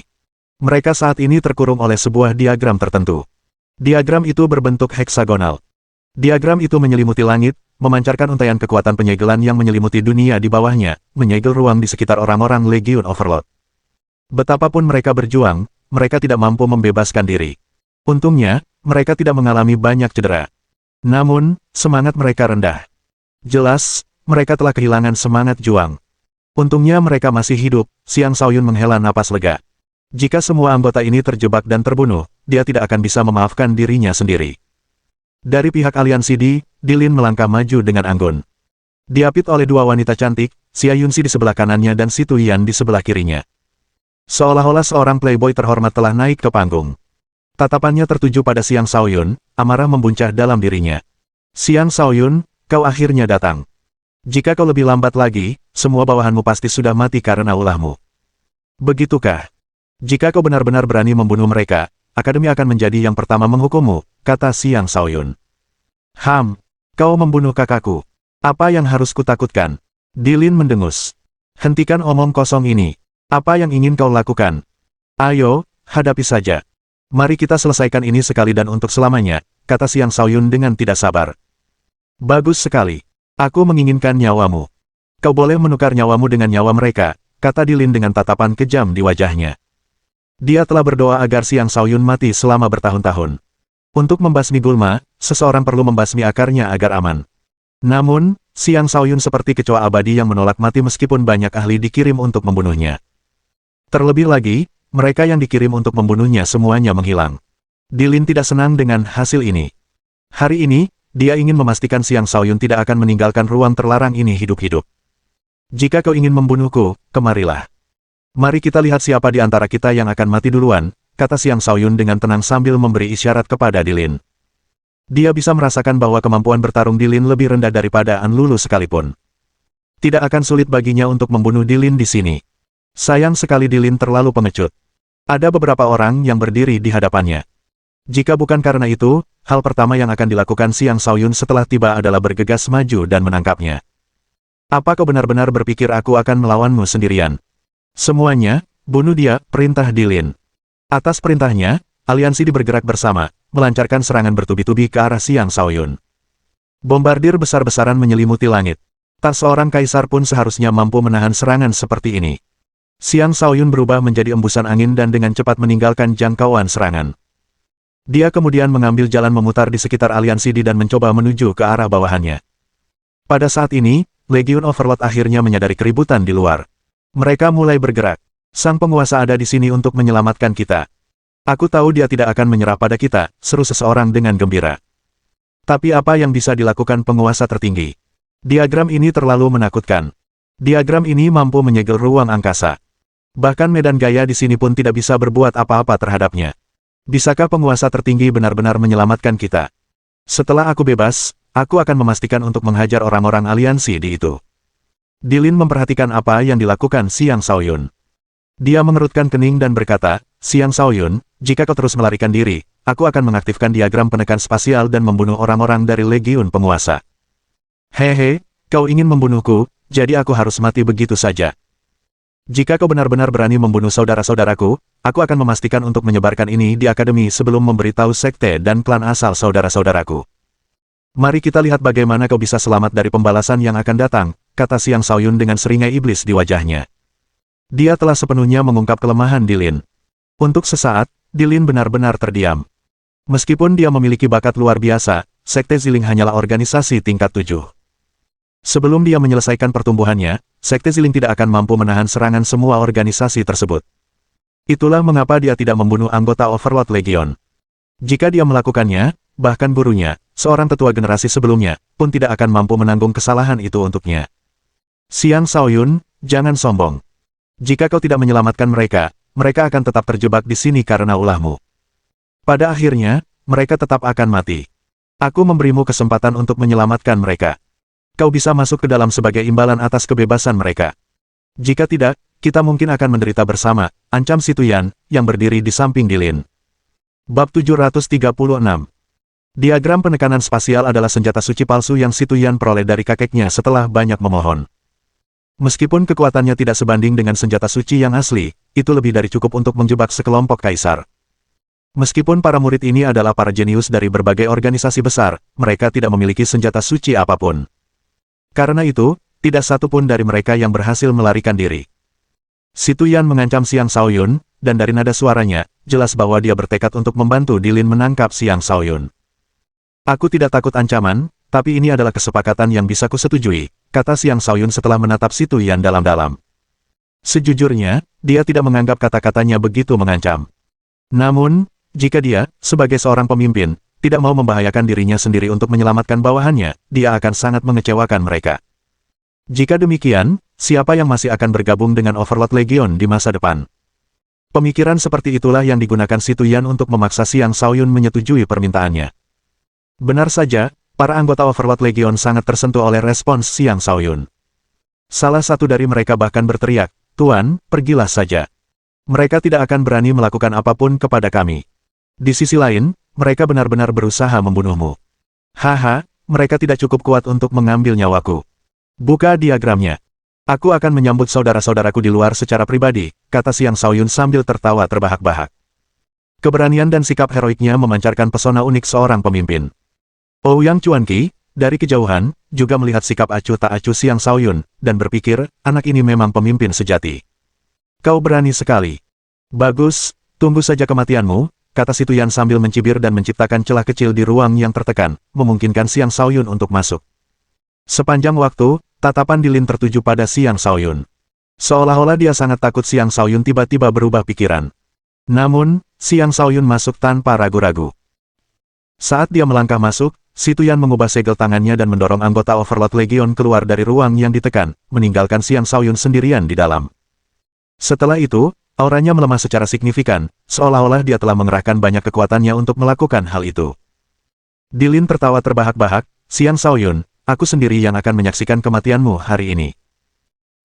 Mereka saat ini terkurung oleh sebuah diagram tertentu. Diagram itu berbentuk heksagonal. Diagram itu menyelimuti langit, memancarkan untaian kekuatan penyegelan yang menyelimuti dunia di bawahnya, menyegel ruang di sekitar orang-orang Legion Overlord. Betapapun mereka berjuang, mereka tidak mampu membebaskan diri. Untungnya, mereka tidak mengalami banyak cedera. Namun, semangat mereka rendah. Jelas, mereka telah kehilangan semangat juang. Untungnya mereka masih hidup, Xiang Shaoyun menghela napas lega. Jika semua anggota ini terjebak dan terbunuh, dia tidak akan bisa memaafkan dirinya sendiri. Dari pihak aliansi Dilin melangkah maju dengan anggun. Diapit oleh dua wanita cantik, Xia Yunxi di sebelah kanannya dan Si Tuyan di sebelah kirinya. Seolah-olah seorang playboy terhormat telah naik ke panggung. Tatapannya tertuju pada Xiang Shaoyun, amarah membuncah dalam dirinya. "Xiang Shaoyun, kau akhirnya datang. Jika kau lebih lambat lagi, semua bawahanmu pasti sudah mati karena ulahmu. Begitukah? Jika kau benar-benar berani membunuh mereka, Akademi akan menjadi yang pertama menghukummu," kata Xiang Shaoyun. Kau membunuh kakakku. Apa yang harus kutakutkan?" Dilin mendengus. "Hentikan omong kosong ini. Apa yang ingin kau lakukan? Ayo, hadapi saja. Mari kita selesaikan ini sekali dan untuk selamanya," kata Xiang Shaoyun dengan tidak sabar. "Bagus sekali. Aku menginginkan nyawamu. Kau boleh menukar nyawamu dengan nyawa mereka," kata Dilin dengan tatapan kejam di wajahnya. Dia telah berdoa agar Xiang Shaoyun mati selama bertahun-tahun. Untuk membasmi gulma, seseorang perlu membasmi akarnya agar aman. Namun, Xiang Shaoyun seperti kecoa abadi yang menolak mati meskipun banyak ahli dikirim untuk membunuhnya. Terlebih lagi, mereka yang dikirim untuk membunuhnya semuanya menghilang. Dilin tidak senang dengan hasil ini. Hari ini, dia ingin memastikan Xiang Shaoyun tidak akan meninggalkan ruang terlarang ini hidup-hidup. "Jika kau ingin membunuhku, kemarilah. Mari kita lihat siapa di antara kita yang akan mati duluan," kata Xiang Shaoyun dengan tenang sambil memberi isyarat kepada Dilin. Dia bisa merasakan bahwa kemampuan bertarung Dilin lebih rendah daripada An Lulu sekalipun. Tidak akan sulit baginya untuk membunuh Dilin di sini. Sayang sekali Dilin terlalu pengecut. Ada beberapa orang yang berdiri di hadapannya. Jika bukan karena itu, hal pertama yang akan dilakukan Xiang Shaoyun setelah tiba adalah bergegas maju dan menangkapnya. "Apa kau benar-benar berpikir aku akan melawanmu sendirian? Semuanya, bunuh dia," perintah Dilin. Atas perintahnya, aliansi bergerak bersama, melancarkan serangan bertubi-tubi ke arah Xiang Shaoyun. Bombardir besar-besaran menyelimuti langit. Tak seorang kaisar pun seharusnya mampu menahan serangan seperti ini. Xiang Shaoyun berubah menjadi embusan angin dan dengan cepat meninggalkan jangkauan serangan. Dia kemudian mengambil jalan memutar di sekitar aliansi dan mencoba menuju ke arah bawahannya. Pada saat ini, Legion Overlord akhirnya menyadari keributan di luar. Mereka mulai bergerak. "Sang penguasa ada di sini untuk menyelamatkan kita. Aku tahu dia tidak akan menyerah pada kita," seru seseorang dengan gembira. "Tapi apa yang bisa dilakukan penguasa tertinggi? Diagram ini terlalu menakutkan. Diagram ini mampu menyegel ruang angkasa. Bahkan medan gaya di sini pun tidak bisa berbuat apa-apa terhadapnya. Bisakah penguasa tertinggi benar-benar menyelamatkan kita? Setelah aku bebas, aku akan memastikan untuk menghajar orang-orang aliansi di itu." Dilin memperhatikan apa yang dilakukan Xiang Shaoyun. Dia mengerutkan kening dan berkata, "Xiang Shaoyun, jika kau terus melarikan diri, aku akan mengaktifkan diagram penekan spasial dan membunuh orang-orang dari Legiun Penguasa." "Hehe, kau ingin membunuhku, jadi aku harus mati begitu saja. Jika kau benar-benar berani membunuh saudara-saudaraku, aku akan memastikan untuk menyebarkan ini di Akademi sebelum memberitahu sekte dan klan asal saudara-saudaraku. Mari kita lihat bagaimana kau bisa selamat dari pembalasan yang akan datang," kata Xiang Shaoyun dengan seringai iblis di wajahnya. Dia telah sepenuhnya mengungkap kelemahan Dilin. Untuk sesaat, Dilin benar-benar terdiam. Meskipun dia memiliki bakat luar biasa, Sekte Ziling hanyalah organisasi tingkat 7. Sebelum dia menyelesaikan pertumbuhannya, Sekte Ziling tidak akan mampu menahan serangan semua organisasi tersebut. Itulah mengapa dia tidak membunuh anggota Overlord Legion. Jika dia melakukannya, bahkan gurunya, seorang tetua generasi sebelumnya, pun tidak akan mampu menanggung kesalahan itu untuknya. "Xiang Shaoyun, jangan sombong. Jika kau tidak menyelamatkan mereka, mereka akan tetap terjebak di sini karena ulahmu. Pada akhirnya, mereka tetap akan mati. Aku memberimu kesempatan untuk menyelamatkan mereka. Kau bisa masuk ke dalam sebagai imbalan atas kebebasan mereka." Jika tidak, kita mungkin akan menderita bersama, ancam Si Tuyan, yang berdiri di samping Dilin. Bab 736. Diagram penekanan spasial adalah senjata suci palsu yang Si Tuyan peroleh dari kakeknya setelah banyak memohon. Meskipun kekuatannya tidak sebanding dengan senjata suci yang asli, itu lebih dari cukup untuk menjebak sekelompok kaisar. Meskipun para murid ini adalah para jenius dari berbagai organisasi besar, mereka tidak memiliki senjata suci apapun. Karena itu, tidak satu pun dari mereka yang berhasil melarikan diri. Si Tuyan mengancam Xiang Shaoyun, dan dari nada suaranya, jelas bahwa dia bertekad untuk membantu Dilin menangkap Xiang Shaoyun. Aku tidak takut ancaman, tapi ini adalah kesepakatan yang bisa kusetujui, kata Xiang Shaoyun setelah menatap Si Tuyan dalam-dalam. Sejujurnya, dia tidak menganggap kata-katanya begitu mengancam. Namun, jika dia, sebagai seorang pemimpin, tidak mau membahayakan dirinya sendiri untuk menyelamatkan bawahannya, dia akan sangat mengecewakan mereka. Jika demikian, siapa yang masih akan bergabung dengan Overlord Legion di masa depan? Pemikiran seperti itulah yang digunakan Si Tuyan untuk memaksa Xiang Shaoyun menyetujui permintaannya. Benar saja, para anggota Overlord Legion sangat tersentuh oleh respons Xiang Shaoyun. Salah satu dari mereka bahkan berteriak, "Tuan, pergilah saja. Mereka tidak akan berani melakukan apapun kepada kami." Di sisi lain, mereka benar-benar berusaha membunuhmu. Haha, mereka tidak cukup kuat untuk mengambil nyawaku. Buka diagramnya. Aku akan menyambut saudara-saudaraku di luar secara pribadi, kata Xiang Shaoyun sambil tertawa terbahak-bahak. Keberanian dan sikap heroiknya memancarkan pesona unik seorang pemimpin. Ouyang Chuanqi, dari kejauhan, juga melihat sikap acuh tak acuh Xiang Shaoyun, dan berpikir, anak ini memang pemimpin sejati. Kau berani sekali. Bagus, tunggu saja kematianmu, kata Si Tuyan sambil mencibir dan menciptakan celah kecil di ruang yang tertekan, memungkinkan Xiang Shaoyun untuk masuk. Sepanjang waktu, tatapan Dilin tertuju pada Xiang Shaoyun. Seolah-olah dia sangat takut Xiang Shaoyun tiba-tiba berubah pikiran. Namun, Xiang Shaoyun masuk tanpa ragu-ragu. Saat dia melangkah masuk, Si Tuyan mengubah segel tangannya dan mendorong anggota Overlord Legion keluar dari ruang yang ditekan, meninggalkan Xiang Shaoyun sendirian di dalam. Setelah itu, auranya melemah secara signifikan, seolah-olah dia telah mengerahkan banyak kekuatannya untuk melakukan hal itu. Dilin tertawa terbahak-bahak, Xiang Shaoyun, aku sendiri yang akan menyaksikan kematianmu hari ini.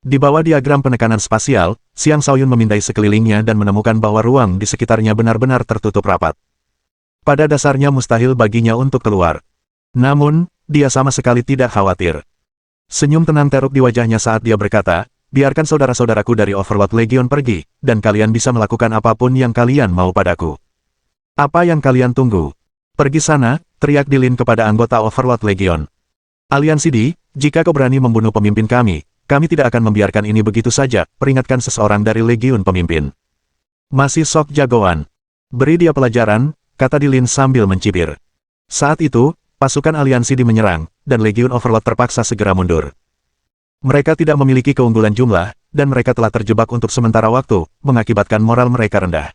Di bawah diagram penekanan spasial, Xiang Shaoyun memindai sekelilingnya dan menemukan bahwa ruang di sekitarnya benar-benar tertutup rapat. Pada dasarnya mustahil baginya untuk keluar. Namun, dia sama sekali tidak khawatir. Senyum tenang teruk di wajahnya saat dia berkata, biarkan saudara-saudaraku dari Overlord Legion pergi, dan kalian bisa melakukan apapun yang kalian mau padaku. Apa yang kalian tunggu? Pergi sana, teriak Dilin kepada anggota Overlord Legion. Aliansi Di, jika kau berani membunuh pemimpin kami tidak akan membiarkan ini begitu saja, peringatkan seseorang dari Legiun pemimpin. Masih sok jagoan. Beri dia pelajaran, kata Dilin sambil mencibir. Saat itu, pasukan aliansi Di menyerang, dan Legiun Overlord terpaksa segera mundur. Mereka tidak memiliki keunggulan jumlah, dan mereka telah terjebak untuk sementara waktu, mengakibatkan moral mereka rendah.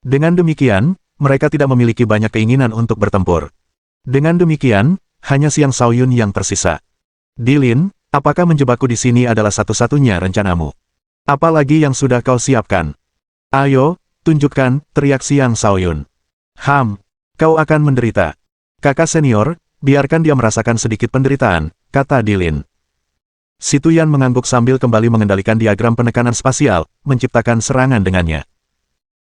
Dengan demikian, mereka tidak memiliki banyak keinginan untuk bertempur. Dengan demikian, hanya Xiang Shaoyun yang tersisa. Dilin, apakah menjebakku di sini adalah satu-satunya rencanamu? Apalagi yang sudah kau siapkan? Ayo, tunjukkan, teriak Xiang Shaoyun. Kau akan menderita. Kakak senior, biarkan dia merasakan sedikit penderitaan, kata Dilin. Si Tuyan mengangguk sambil kembali mengendalikan diagram penekanan spasial, menciptakan serangan dengannya.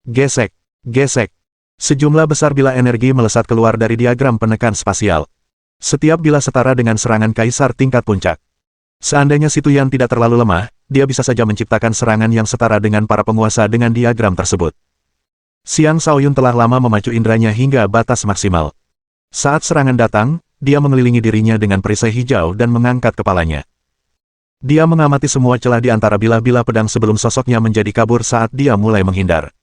Gesek, gesek. Sejumlah besar bila energi melesat keluar dari diagram penekan spasial. Setiap bila setara dengan serangan kaisar tingkat puncak. Seandainya Si Tuyan tidak terlalu lemah, dia bisa saja menciptakan serangan yang setara dengan para penguasa dengan diagram tersebut. Xiang Shaoyun telah lama memacu indranya hingga batas maksimal. Saat serangan datang, dia mengelilingi dirinya dengan perisai hijau dan mengangkat kepalanya. Dia mengamati semua celah di antara bilah-bilah pedang sebelum sosoknya menjadi kabur saat dia mulai menghindar.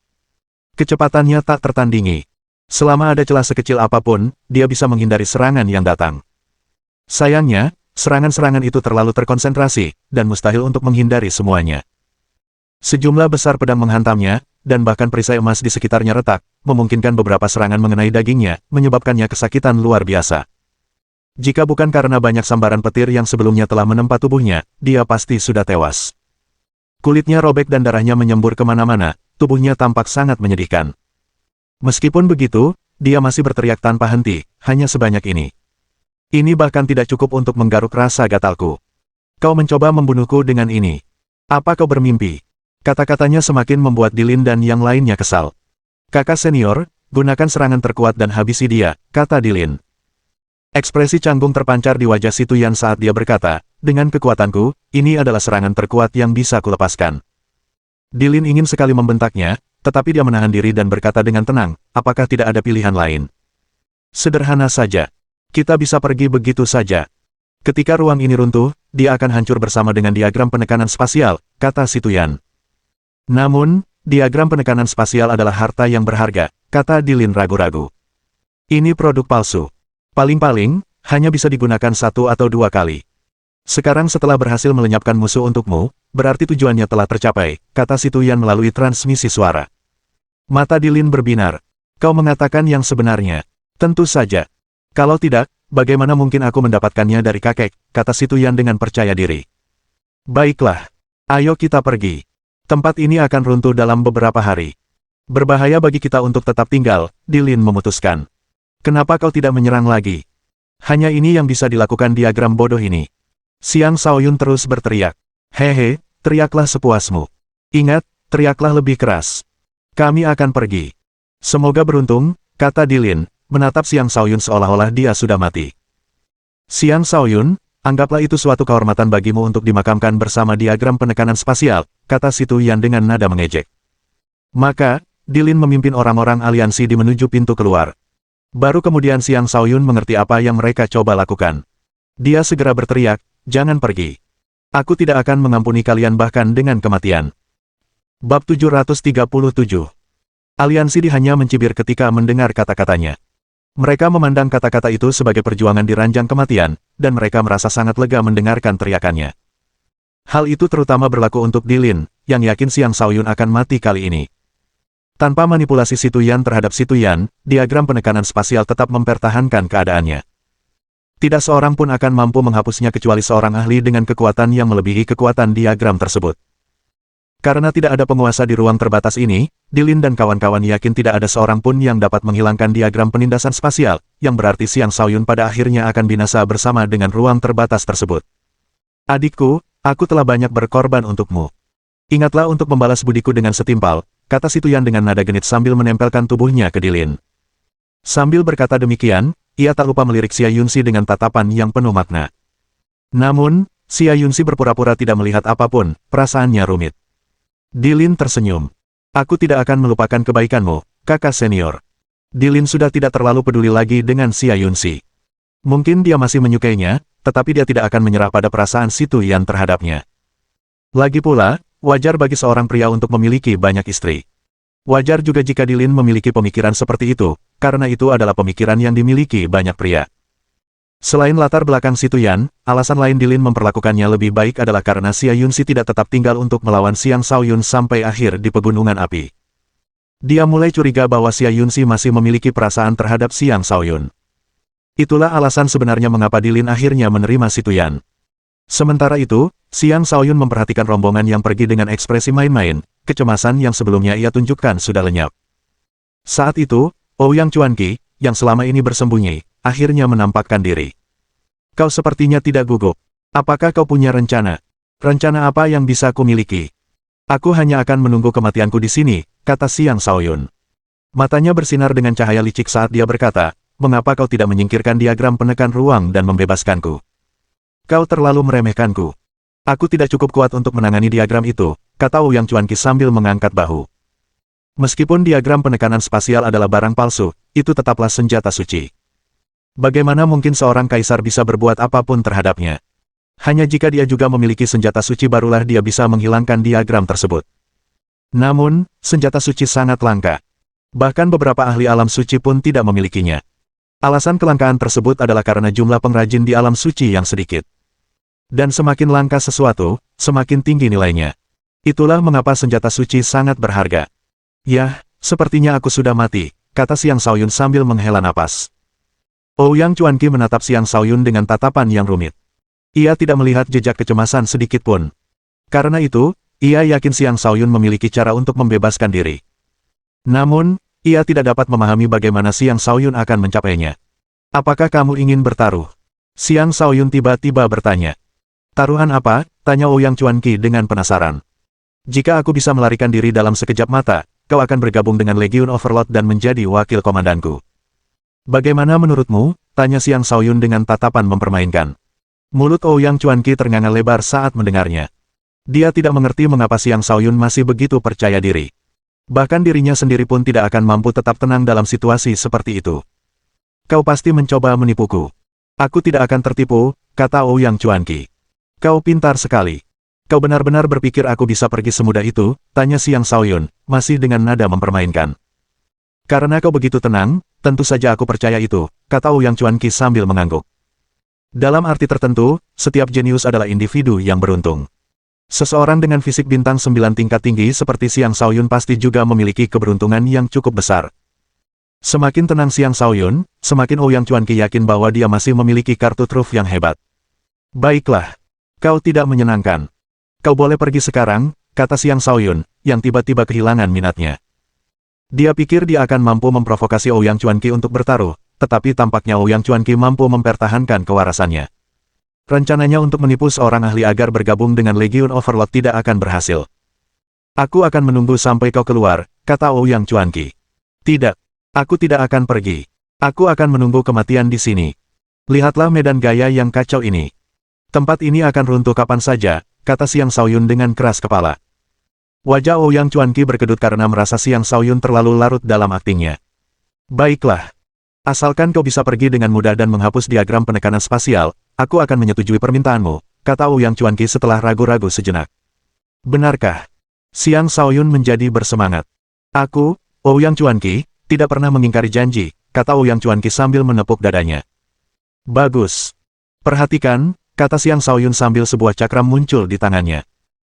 Kecepatannya tak tertandingi. Selama ada celah sekecil apapun, dia bisa menghindari serangan yang datang. Sayangnya, serangan-serangan itu terlalu terkonsentrasi, dan mustahil untuk menghindari semuanya. Sejumlah besar pedang menghantamnya, dan bahkan perisai emas di sekitarnya retak, memungkinkan beberapa serangan mengenai dagingnya, menyebabkannya kesakitan luar biasa. Jika bukan karena banyak sambaran petir yang sebelumnya telah menempa tubuhnya, dia pasti sudah tewas. Kulitnya robek dan darahnya menyembur kemana-mana, tubuhnya tampak sangat menyedihkan. Meskipun begitu, dia masih berteriak tanpa henti, hanya sebanyak ini. Ini bahkan tidak cukup untuk menggaruk rasa gatalku. Kau mencoba membunuhku dengan ini. Apa kau bermimpi? Kata-katanya semakin membuat Dilin dan yang lainnya kesal. Kakak senior, gunakan serangan terkuat dan habisi dia, kata Dilin. Ekspresi canggung terpancar di wajah Si Tuyan saat dia berkata, dengan kekuatanku, ini adalah serangan terkuat yang bisa kulepaskan. Dilin ingin sekali membentaknya, tetapi dia menahan diri dan berkata dengan tenang, apakah tidak ada pilihan lain? Sederhana saja. Kita bisa pergi begitu saja. Ketika ruang ini runtuh, dia akan hancur bersama dengan diagram penekanan spasial, kata Si Tuyan. Namun, diagram penekanan spasial adalah harta yang berharga, kata Dilin ragu-ragu. Ini produk palsu. Paling-paling, hanya bisa digunakan 1 atau 2 kali. Sekarang setelah berhasil melenyapkan musuh untukmu, berarti tujuannya telah tercapai, kata Si Tuyan melalui transmisi suara. Mata Dilin berbinar. Kau mengatakan yang sebenarnya. Tentu saja. Kalau tidak, bagaimana mungkin aku mendapatkannya dari kakek, kata Si Tuyan dengan percaya diri. Baiklah. Ayo kita pergi. Tempat ini akan runtuh dalam beberapa hari. Berbahaya bagi kita untuk tetap tinggal, Dilin memutuskan. Kenapa kau tidak menyerang lagi? Hanya ini yang bisa dilakukan diagram bodoh ini. Xiang Shaoyun terus berteriak. Hehe, teriaklah sepuasmu. Ingat, teriaklah lebih keras. Kami akan pergi. Semoga beruntung, kata Dilin, menatap Xiang Shaoyun seolah-olah dia sudah mati. Xiang Shaoyun, anggaplah itu suatu kehormatan bagimu untuk dimakamkan bersama diagram penekanan spasial, kata Si Tuyan dengan nada mengejek. Maka, Dilin memimpin orang-orang aliansi di menuju pintu keluar. Baru kemudian Xiang Shaoyun mengerti apa yang mereka coba lakukan. Dia segera berteriak, jangan pergi. Aku tidak akan mengampuni kalian bahkan dengan kematian. Bab 737. Aliansi hanya mencibir ketika mendengar kata-katanya. Mereka memandang kata-kata itu sebagai perjuangan di ranjang kematian, dan mereka merasa sangat lega mendengarkan teriakannya. Hal itu terutama berlaku untuk Dilin, yang yakin Xiang Shaoyun akan mati kali ini. Tanpa manipulasi Si Tuyan terhadap Si Tuyan, diagram penekanan spasial tetap mempertahankan keadaannya. Tidak seorang pun akan mampu menghapusnya kecuali seorang ahli dengan kekuatan yang melebihi kekuatan diagram tersebut. Karena tidak ada penguasa di ruang terbatas ini, Dilin dan kawan-kawan yakin tidak ada seorang pun yang dapat menghilangkan diagram penindasan spasial, yang berarti Xiang Shaoyun pada akhirnya akan binasa bersama dengan ruang terbatas tersebut. Adikku, aku telah banyak berkorban untukmu. Ingatlah untuk membalas budiku dengan setimpal, kata Si Tuyan dengan nada genit sambil menempelkan tubuhnya ke Dilin. Sambil berkata demikian, ia tak lupa melirik Xia Yunxi dengan tatapan yang penuh makna. Namun, Xia Yunxi berpura-pura tidak melihat apapun, perasaannya rumit. Dilin tersenyum. Aku tidak akan melupakan kebaikanmu, kakak senior. Dilin sudah tidak terlalu peduli lagi dengan Xia Yunxi. Mungkin dia masih menyukainya, tetapi dia tidak akan menyerah pada perasaan Si Tuyan terhadapnya. Lagi pula, wajar bagi seorang pria untuk memiliki banyak istri. Wajar juga jika Dilin memiliki pemikiran seperti itu, karena itu adalah pemikiran yang dimiliki banyak pria. Selain latar belakang Si Tuyan, alasan lain Dilin memperlakukannya lebih baik adalah karena Xia Yunxi tidak tetap tinggal untuk melawan Xiang Shaoyun sampai akhir di Pegunungan Api. Dia mulai curiga bahwa Xia Yunxi masih memiliki perasaan terhadap Xiang Shaoyun. Itulah alasan sebenarnya mengapa Dilin akhirnya menerima Si Tuyan. Sementara itu, Xiang Shaoyun memperhatikan rombongan yang pergi dengan ekspresi main-main, kecemasan yang sebelumnya ia tunjukkan sudah lenyap. Saat itu, Ouyang Chuanqi, yang selama ini bersembunyi, akhirnya menampakkan diri. Kau sepertinya tidak gugup. Apakah kau punya rencana? Rencana apa yang bisa kumiliki? Aku hanya akan menunggu kematianku di sini, kata Xiang Shaoyun. Matanya bersinar dengan cahaya licik saat dia berkata, mengapa kau tidak menyingkirkan diagram penekan ruang dan membebaskanku? Kau terlalu meremehkanku. Aku tidak cukup kuat untuk menangani diagram itu, kata Ouyang Chuanqi sambil mengangkat bahu. Meskipun diagram penekanan spasial adalah barang palsu, itu tetaplah senjata suci. Bagaimana mungkin seorang kaisar bisa berbuat apapun terhadapnya? Hanya jika dia juga memiliki senjata suci barulah dia bisa menghilangkan diagram tersebut. Namun, senjata suci sangat langka. Bahkan beberapa ahli alam suci pun tidak memilikinya. Alasan kelangkaan tersebut adalah karena jumlah pengrajin di alam suci yang sedikit. Dan semakin langka sesuatu, semakin tinggi nilainya. Itulah mengapa senjata suci sangat berharga. Yah, sepertinya aku sudah mati, kata Xiang Shaoyun sambil menghela napas. Ouyang Chuanqi menatap Xiang Shaoyun dengan tatapan yang rumit. Ia tidak melihat jejak kecemasan sedikit pun. Karena itu, ia yakin Xiang Shaoyun memiliki cara untuk membebaskan diri. Namun, ia tidak dapat memahami bagaimana Xiang Shaoyun akan mencapainya. Apakah kamu ingin bertaruh? Xiang Shaoyun tiba-tiba bertanya. Taruhan apa? Tanya Ouyang Chuanqi dengan penasaran. Jika aku bisa melarikan diri dalam sekejap mata, kau akan bergabung dengan Legion Overlord dan menjadi wakil komandanku. Bagaimana menurutmu? Tanya Xiang Shaoyun dengan tatapan mempermainkan. Mulut Ouyang Chuanqi ternganga lebar saat mendengarnya. Dia tidak mengerti mengapa Xiang Shaoyun masih begitu percaya diri. Bahkan dirinya sendiri pun tidak akan mampu tetap tenang dalam situasi seperti itu. Kau pasti mencoba menipuku. Aku tidak akan tertipu, kata Ouyang Chuanqi. Kau pintar sekali. Kau benar-benar berpikir aku bisa pergi semudah itu? Tanya Xiang Shaoyun, masih dengan nada mempermainkan. Karena kau begitu tenang, tentu saja aku percaya itu, kata Ouyang Chuanqi sambil mengangguk. Dalam arti tertentu, setiap jenius adalah individu yang beruntung. Seseorang dengan fisik bintang 9 tingkat tinggi seperti Xiang Shaoyun pasti juga memiliki keberuntungan yang cukup besar. Semakin tenang Xiang Shaoyun, semakin Ouyang Chuanqi yakin bahwa dia masih memiliki kartu truf yang hebat. Baiklah. Kau tidak menyenangkan. Kau boleh pergi sekarang, kata Xiang Shaoyun, yang tiba-tiba kehilangan minatnya. Dia pikir dia akan mampu memprovokasi Ouyang Chuanqi untuk bertaruh, tetapi tampaknya Ouyang Chuanqi mampu mempertahankan kewarasannya. Rencananya untuk menipu seorang ahli agar bergabung dengan Legion Overlord tidak akan berhasil. Aku akan menunggu sampai kau keluar, kata Ouyang Chuanqi. Tidak. Aku tidak akan pergi. Aku akan menunggu kematian di sini. Lihatlah medan gaya yang kacau ini. Tempat ini akan runtuh kapan saja, kata Xiang Shaoyun dengan keras kepala. Wajah Ouyang Chuanqi berkedut karena merasa Xiang Shaoyun terlalu larut dalam aktingnya. Baiklah. Asalkan kau bisa pergi dengan mudah dan menghapus diagram penekanan spasial, aku akan menyetujui permintaanmu, kata Ouyang Chuanqi setelah ragu-ragu sejenak. Benarkah? Xiang Shaoyun menjadi bersemangat. Aku, Ouyang Chuanqi, tidak pernah mengingkari janji, kata Ouyang Chuanqi sambil menepuk dadanya. Bagus. Perhatikan, kata Xiang Shaoyun sambil sebuah cakram muncul di tangannya.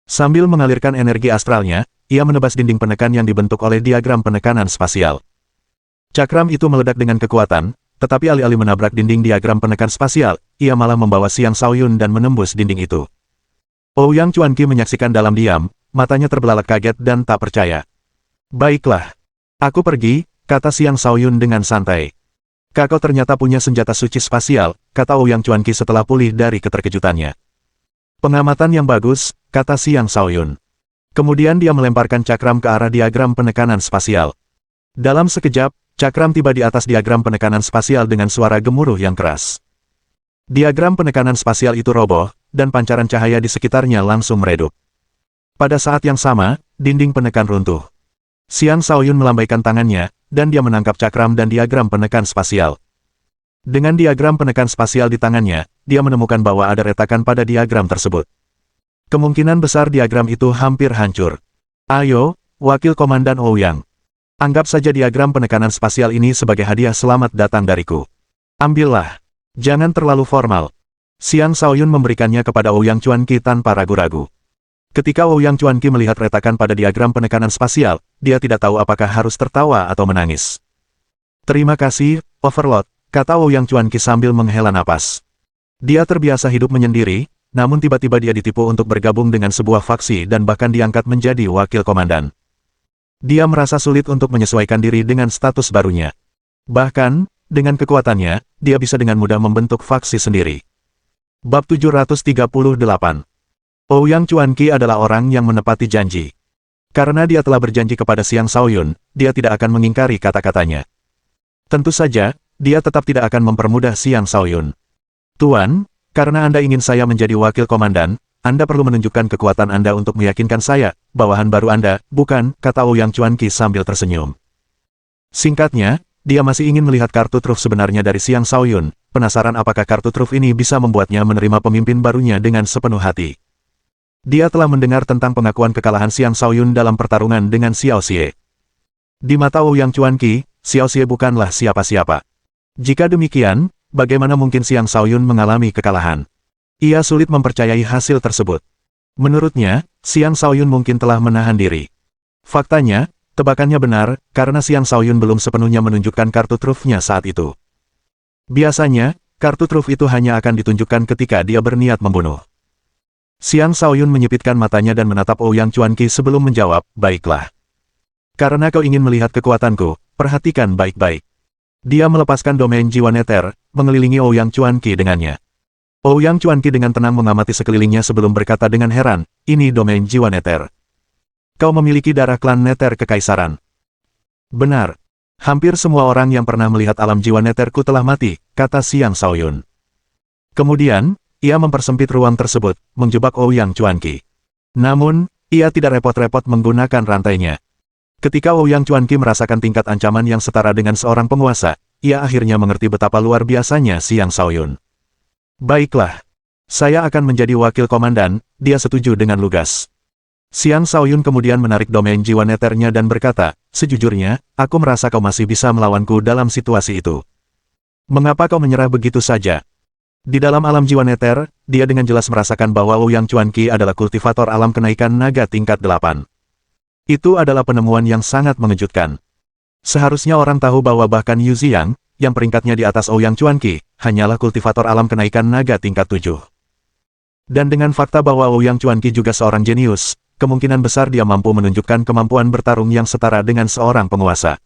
Sambil mengalirkan energi astralnya, ia menebas dinding penekan yang dibentuk oleh diagram penekanan spasial. Cakram itu meledak dengan kekuatan, tetapi alih-alih menabrak dinding diagram penekan spasial, ia malah membawa Xiang Shaoyun dan menembus dinding itu. Ouyang Chuanqi menyaksikan dalam diam, matanya terbelalak kaget dan tak percaya. Baiklah. Aku pergi, kata Xiang Shaoyun dengan santai. Kau ternyata punya senjata suci spasial, kata Ouyang Chuanqi setelah pulih dari keterkejutannya. Pengamatan yang bagus, kata Xiang Shaoyun. Kemudian dia melemparkan cakram ke arah diagram penekanan spasial. Dalam sekejap, cakram tiba di atas diagram penekanan spasial dengan suara gemuruh yang keras. Diagram penekanan spasial itu roboh, dan pancaran cahaya di sekitarnya langsung meredup. Pada saat yang sama, dinding penekan runtuh. Xiang Shaoyun melambaikan tangannya, dan dia menangkap cakram dan diagram penekan spasial. Dengan diagram penekan spasial di tangannya, dia menemukan bahwa ada retakan pada diagram tersebut. Kemungkinan besar diagram itu hampir hancur. Ayo, Wakil Komandan Ouyang. Anggap saja diagram penekanan spasial ini sebagai hadiah selamat datang dariku. Ambillah. Jangan terlalu formal. Xiang Shaoyun memberikannya kepada Ouyang Chuanqi tanpa ragu-ragu. Ketika Ouyang Chuanqi melihat retakan pada diagram penekanan spasial, dia tidak tahu apakah harus tertawa atau menangis. Terima kasih, Overlord, kata Ouyang Chuanqi sambil menghela napas. Dia terbiasa hidup menyendiri, namun tiba-tiba dia ditipu untuk bergabung dengan sebuah faksi dan bahkan diangkat menjadi wakil komandan. Dia merasa sulit untuk menyesuaikan diri dengan status barunya. Bahkan, dengan kekuatannya, dia bisa dengan mudah membentuk faksi sendiri. Bab 738. Ouyang Chuanqi adalah orang yang menepati janji. Karena dia telah berjanji kepada Xiang Shaoyun, dia tidak akan mengingkari kata-katanya. Tentu saja, dia tetap tidak akan mempermudah Xiang Shaoyun. Tuan, karena Anda ingin saya menjadi wakil komandan, Anda perlu menunjukkan kekuatan Anda untuk meyakinkan saya, bawahan baru Anda, bukan, kata Ouyang Chuanqi sambil tersenyum. Singkatnya, dia masih ingin melihat kartu truf sebenarnya dari Xiang Shaoyun, penasaran apakah kartu truf ini bisa membuatnya menerima pemimpin barunya dengan sepenuh hati. Dia telah mendengar tentang pengakuan kekalahan Xiang Shaoyun dalam pertarungan dengan Xiao Xie. Di mata Ouyang Chuanqi, Xiao Xie bukanlah siapa-siapa. Jika demikian, bagaimana mungkin Xiang Shaoyun mengalami kekalahan? Ia sulit mempercayai hasil tersebut. Menurutnya, Xiang Shaoyun mungkin telah menahan diri. Faktanya, tebakannya benar, karena Xiang Shaoyun belum sepenuhnya menunjukkan kartu trufnya saat itu. Biasanya, kartu truf itu hanya akan ditunjukkan ketika dia berniat membunuh. Xiang Shaoyun menyipitkan matanya dan menatap Ouyang Chuanqi sebelum menjawab, baiklah. Karena kau ingin melihat kekuatanku, perhatikan baik-baik. Dia melepaskan domain jiwa neter, mengelilingi Ouyang Chuanqi dengannya. Ouyang Chuanqi dengan tenang mengamati sekelilingnya sebelum berkata dengan heran, ini domain jiwa neter. Kau memiliki darah klan neter kekaisaran. Benar. Hampir semua orang yang pernah melihat alam jiwa neterku telah mati, kata Xiang Shaoyun. Kemudian, ia mempersempit ruang tersebut, menjebak Ouyang Chuanqi. Namun, ia tidak repot-repot menggunakan rantainya. Ketika Ouyang Chuanqi merasakan tingkat ancaman yang setara dengan seorang penguasa, ia akhirnya mengerti betapa luar biasanya Xiang Shaoyun. Baiklah. Saya akan menjadi wakil komandan, dia setuju dengan lugas. Xiang Shaoyun kemudian menarik domain jiwa neternya dan berkata, sejujurnya, aku merasa kau masih bisa melawanku dalam situasi itu. Mengapa kau menyerah begitu saja? Di dalam alam jiwa neter, dia dengan jelas merasakan bahwa Ouyang Chuanqi adalah kultivator alam kenaikan naga tingkat 8. Itu adalah penemuan yang sangat mengejutkan. Seharusnya orang tahu bahwa bahkan Yu Ziyang, yang peringkatnya di atas Ouyang Chuanqi, hanyalah kultivator alam kenaikan naga tingkat 7. Dan dengan fakta bahwa Ouyang Chuanqi juga seorang jenius, kemungkinan besar dia mampu menunjukkan kemampuan bertarung yang setara dengan seorang penguasa.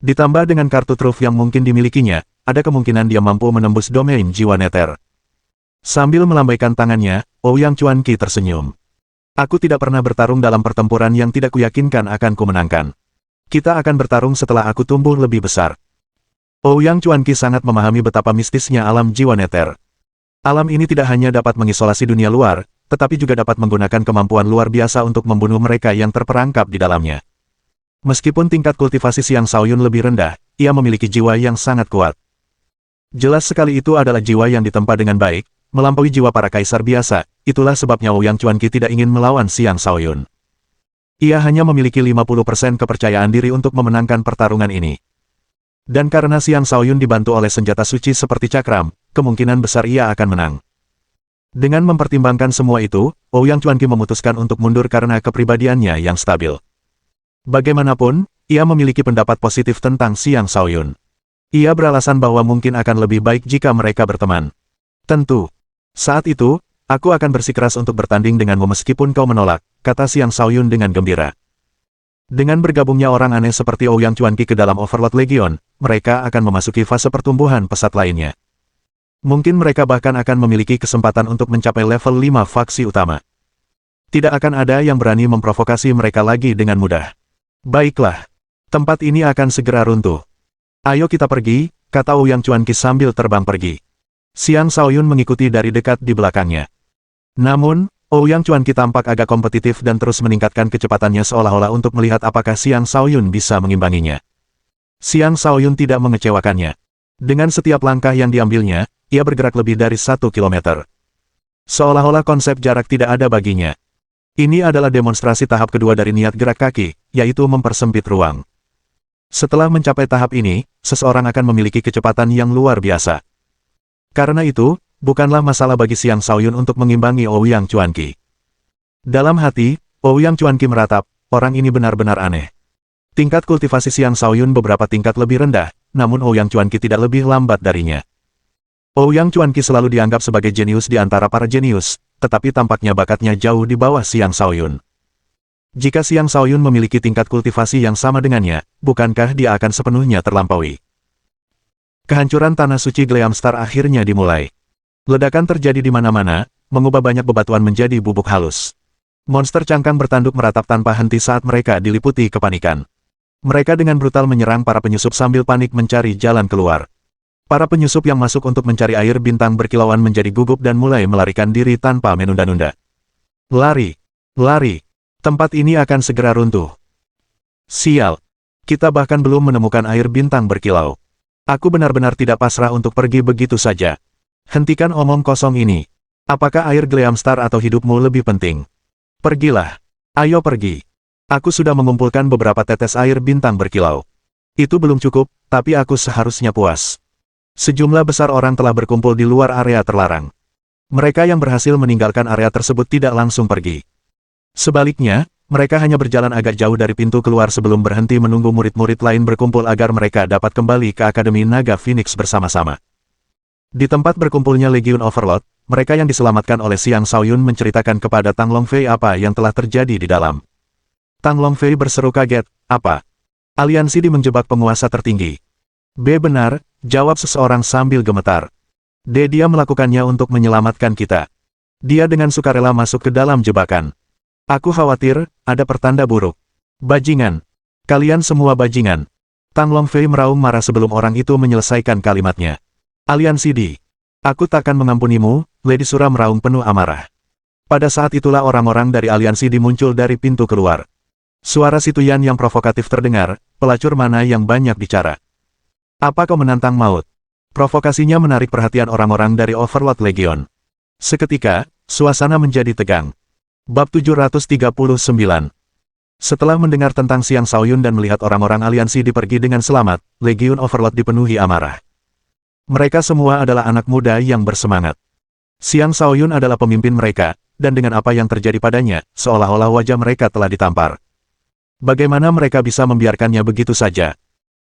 Ditambah dengan kartu truf yang mungkin dimilikinya, ada kemungkinan dia mampu menembus domain jiwa neter. Sambil melambaikan tangannya, Ouyang Chuanqi tersenyum. Aku tidak pernah bertarung dalam pertempuran yang tidak kuyakinkan akan kumenangkan. Kita akan bertarung setelah aku tumbuh lebih besar. Ouyang Chuanqi sangat memahami betapa mistisnya alam jiwa neter. Alam ini tidak hanya dapat mengisolasi dunia luar, tetapi juga dapat menggunakan kemampuan luar biasa untuk membunuh mereka yang terperangkap di dalamnya. Meskipun tingkat kultivasi Xiang Shaoyun lebih rendah, ia memiliki jiwa yang sangat kuat. Jelas sekali itu adalah jiwa yang ditempa dengan baik, melampaui jiwa para kaisar biasa, itulah sebabnya Ouyang Chuanqi tidak ingin melawan Xiang Shaoyun. Ia hanya memiliki 50% kepercayaan diri untuk memenangkan pertarungan ini. Dan karena Xiang Shaoyun dibantu oleh senjata suci seperti cakram, kemungkinan besar ia akan menang. Dengan mempertimbangkan semua itu, Ouyang Chuanqi memutuskan untuk mundur karena kepribadiannya yang stabil. Bagaimanapun, ia memiliki pendapat positif tentang Xiang Shaoyun. Ia beralasan bahwa mungkin akan lebih baik jika mereka berteman. Tentu. Saat itu, aku akan bersikeras untuk bertanding denganmu meskipun kau menolak, kata Xiang Shaoyun dengan gembira. Dengan bergabungnya orang aneh seperti Ouyang Chuanqi ke dalam Overlord Legion, mereka akan memasuki fase pertumbuhan pesat lainnya. Mungkin mereka bahkan akan memiliki kesempatan untuk mencapai level 5 faksi utama. Tidak akan ada yang berani memprovokasi mereka lagi dengan mudah. Baiklah. Tempat ini akan segera runtuh. Ayo kita pergi, kata Ouyang Chuanqi sambil terbang pergi. Xiang Shaoyun mengikuti dari dekat di belakangnya. Namun, Ouyang Chuanqi tampak agak kompetitif dan terus meningkatkan kecepatannya seolah-olah untuk melihat apakah Xiang Shaoyun bisa mengimbanginya. Xiang Shaoyun tidak mengecewakannya. Dengan setiap langkah yang diambilnya, ia bergerak lebih dari 1 kilometer. Seolah-olah konsep jarak tidak ada baginya. Ini adalah demonstrasi tahap kedua dari niat gerak kaki, yaitu mempersempit ruang. Setelah mencapai tahap ini, seseorang akan memiliki kecepatan yang luar biasa. Karena itu, bukanlah masalah bagi Xiang Shaoyun untuk mengimbangi Ouyang Chuanqi. Dalam hati, Ouyang Chuanqi meratap, orang ini benar-benar aneh. Tingkat kultivasi Xiang Shaoyun beberapa tingkat lebih rendah, namun Ouyang Chuanqi tidak lebih lambat darinya. Ouyang Chuanqi selalu dianggap sebagai jenius di antara para jenius, tetapi tampaknya bakatnya jauh di bawah Xiang Shaoyun. Jika Xiang Shaoyun memiliki tingkat kultivasi yang sama dengannya, bukankah dia akan sepenuhnya terlampaui? Kehancuran tanah suci Gleamstar akhirnya dimulai. Ledakan terjadi di mana-mana, mengubah banyak bebatuan menjadi bubuk halus. Monster cangkang bertanduk meratap tanpa henti saat mereka diliputi kepanikan. Mereka dengan brutal menyerang para penyusup sambil panik mencari jalan keluar. Para penyusup yang masuk untuk mencari air bintang berkilauan menjadi gugup dan mulai melarikan diri tanpa menunda-nunda. Lari! Lari! Tempat ini akan segera runtuh. Sial! Kita bahkan belum menemukan air bintang berkilau. Aku benar-benar tidak pasrah untuk pergi begitu saja. Hentikan omong kosong ini. Apakah air Gleamstar atau hidupmu lebih penting? Pergilah. Ayo pergi. Aku sudah mengumpulkan beberapa tetes air bintang berkilau. Itu belum cukup, tapi aku seharusnya puas. Sejumlah besar orang telah berkumpul di luar area terlarang. Mereka yang berhasil meninggalkan area tersebut tidak langsung pergi. Sebaliknya, mereka hanya berjalan agak jauh dari pintu keluar sebelum berhenti menunggu murid-murid lain berkumpul agar mereka dapat kembali ke Akademi Naga Phoenix bersama-sama. Di tempat berkumpulnya Legion Overlord, mereka yang diselamatkan oleh Xiang Shaoyun menceritakan kepada Tang Longfei apa yang telah terjadi di dalam. Tang Longfei berseru kaget, apa? Aliansi di menjebak penguasa tertinggi. Benar, jawab seseorang sambil gemetar. Dia melakukannya untuk menyelamatkan kita. Dia dengan sukarela masuk ke dalam jebakan. Aku khawatir, ada pertanda buruk. Bajingan. Kalian semua bajingan. Tang Longfei meraung marah sebelum orang itu menyelesaikan kalimatnya. Aliansi Di. Aku takkan mengampunimu, Lady Sura meraung penuh amarah. Pada saat itulah orang-orang dari aliansi Di muncul dari pintu keluar. Suara Situyan yang provokatif terdengar, pelacur mana yang banyak bicara. Apa kau menantang maut? Provokasinya menarik perhatian orang-orang dari Overlord Legion. Seketika, suasana menjadi tegang. Bab 739. Setelah mendengar tentang Xiang Shaoyun dan melihat orang-orang aliansi dipergi dengan selamat, Legion Overlord dipenuhi amarah. Mereka semua adalah anak muda yang bersemangat. Xiang Shaoyun adalah pemimpin mereka, dan dengan apa yang terjadi padanya, seolah-olah wajah mereka telah ditampar. Bagaimana mereka bisa membiarkannya begitu saja?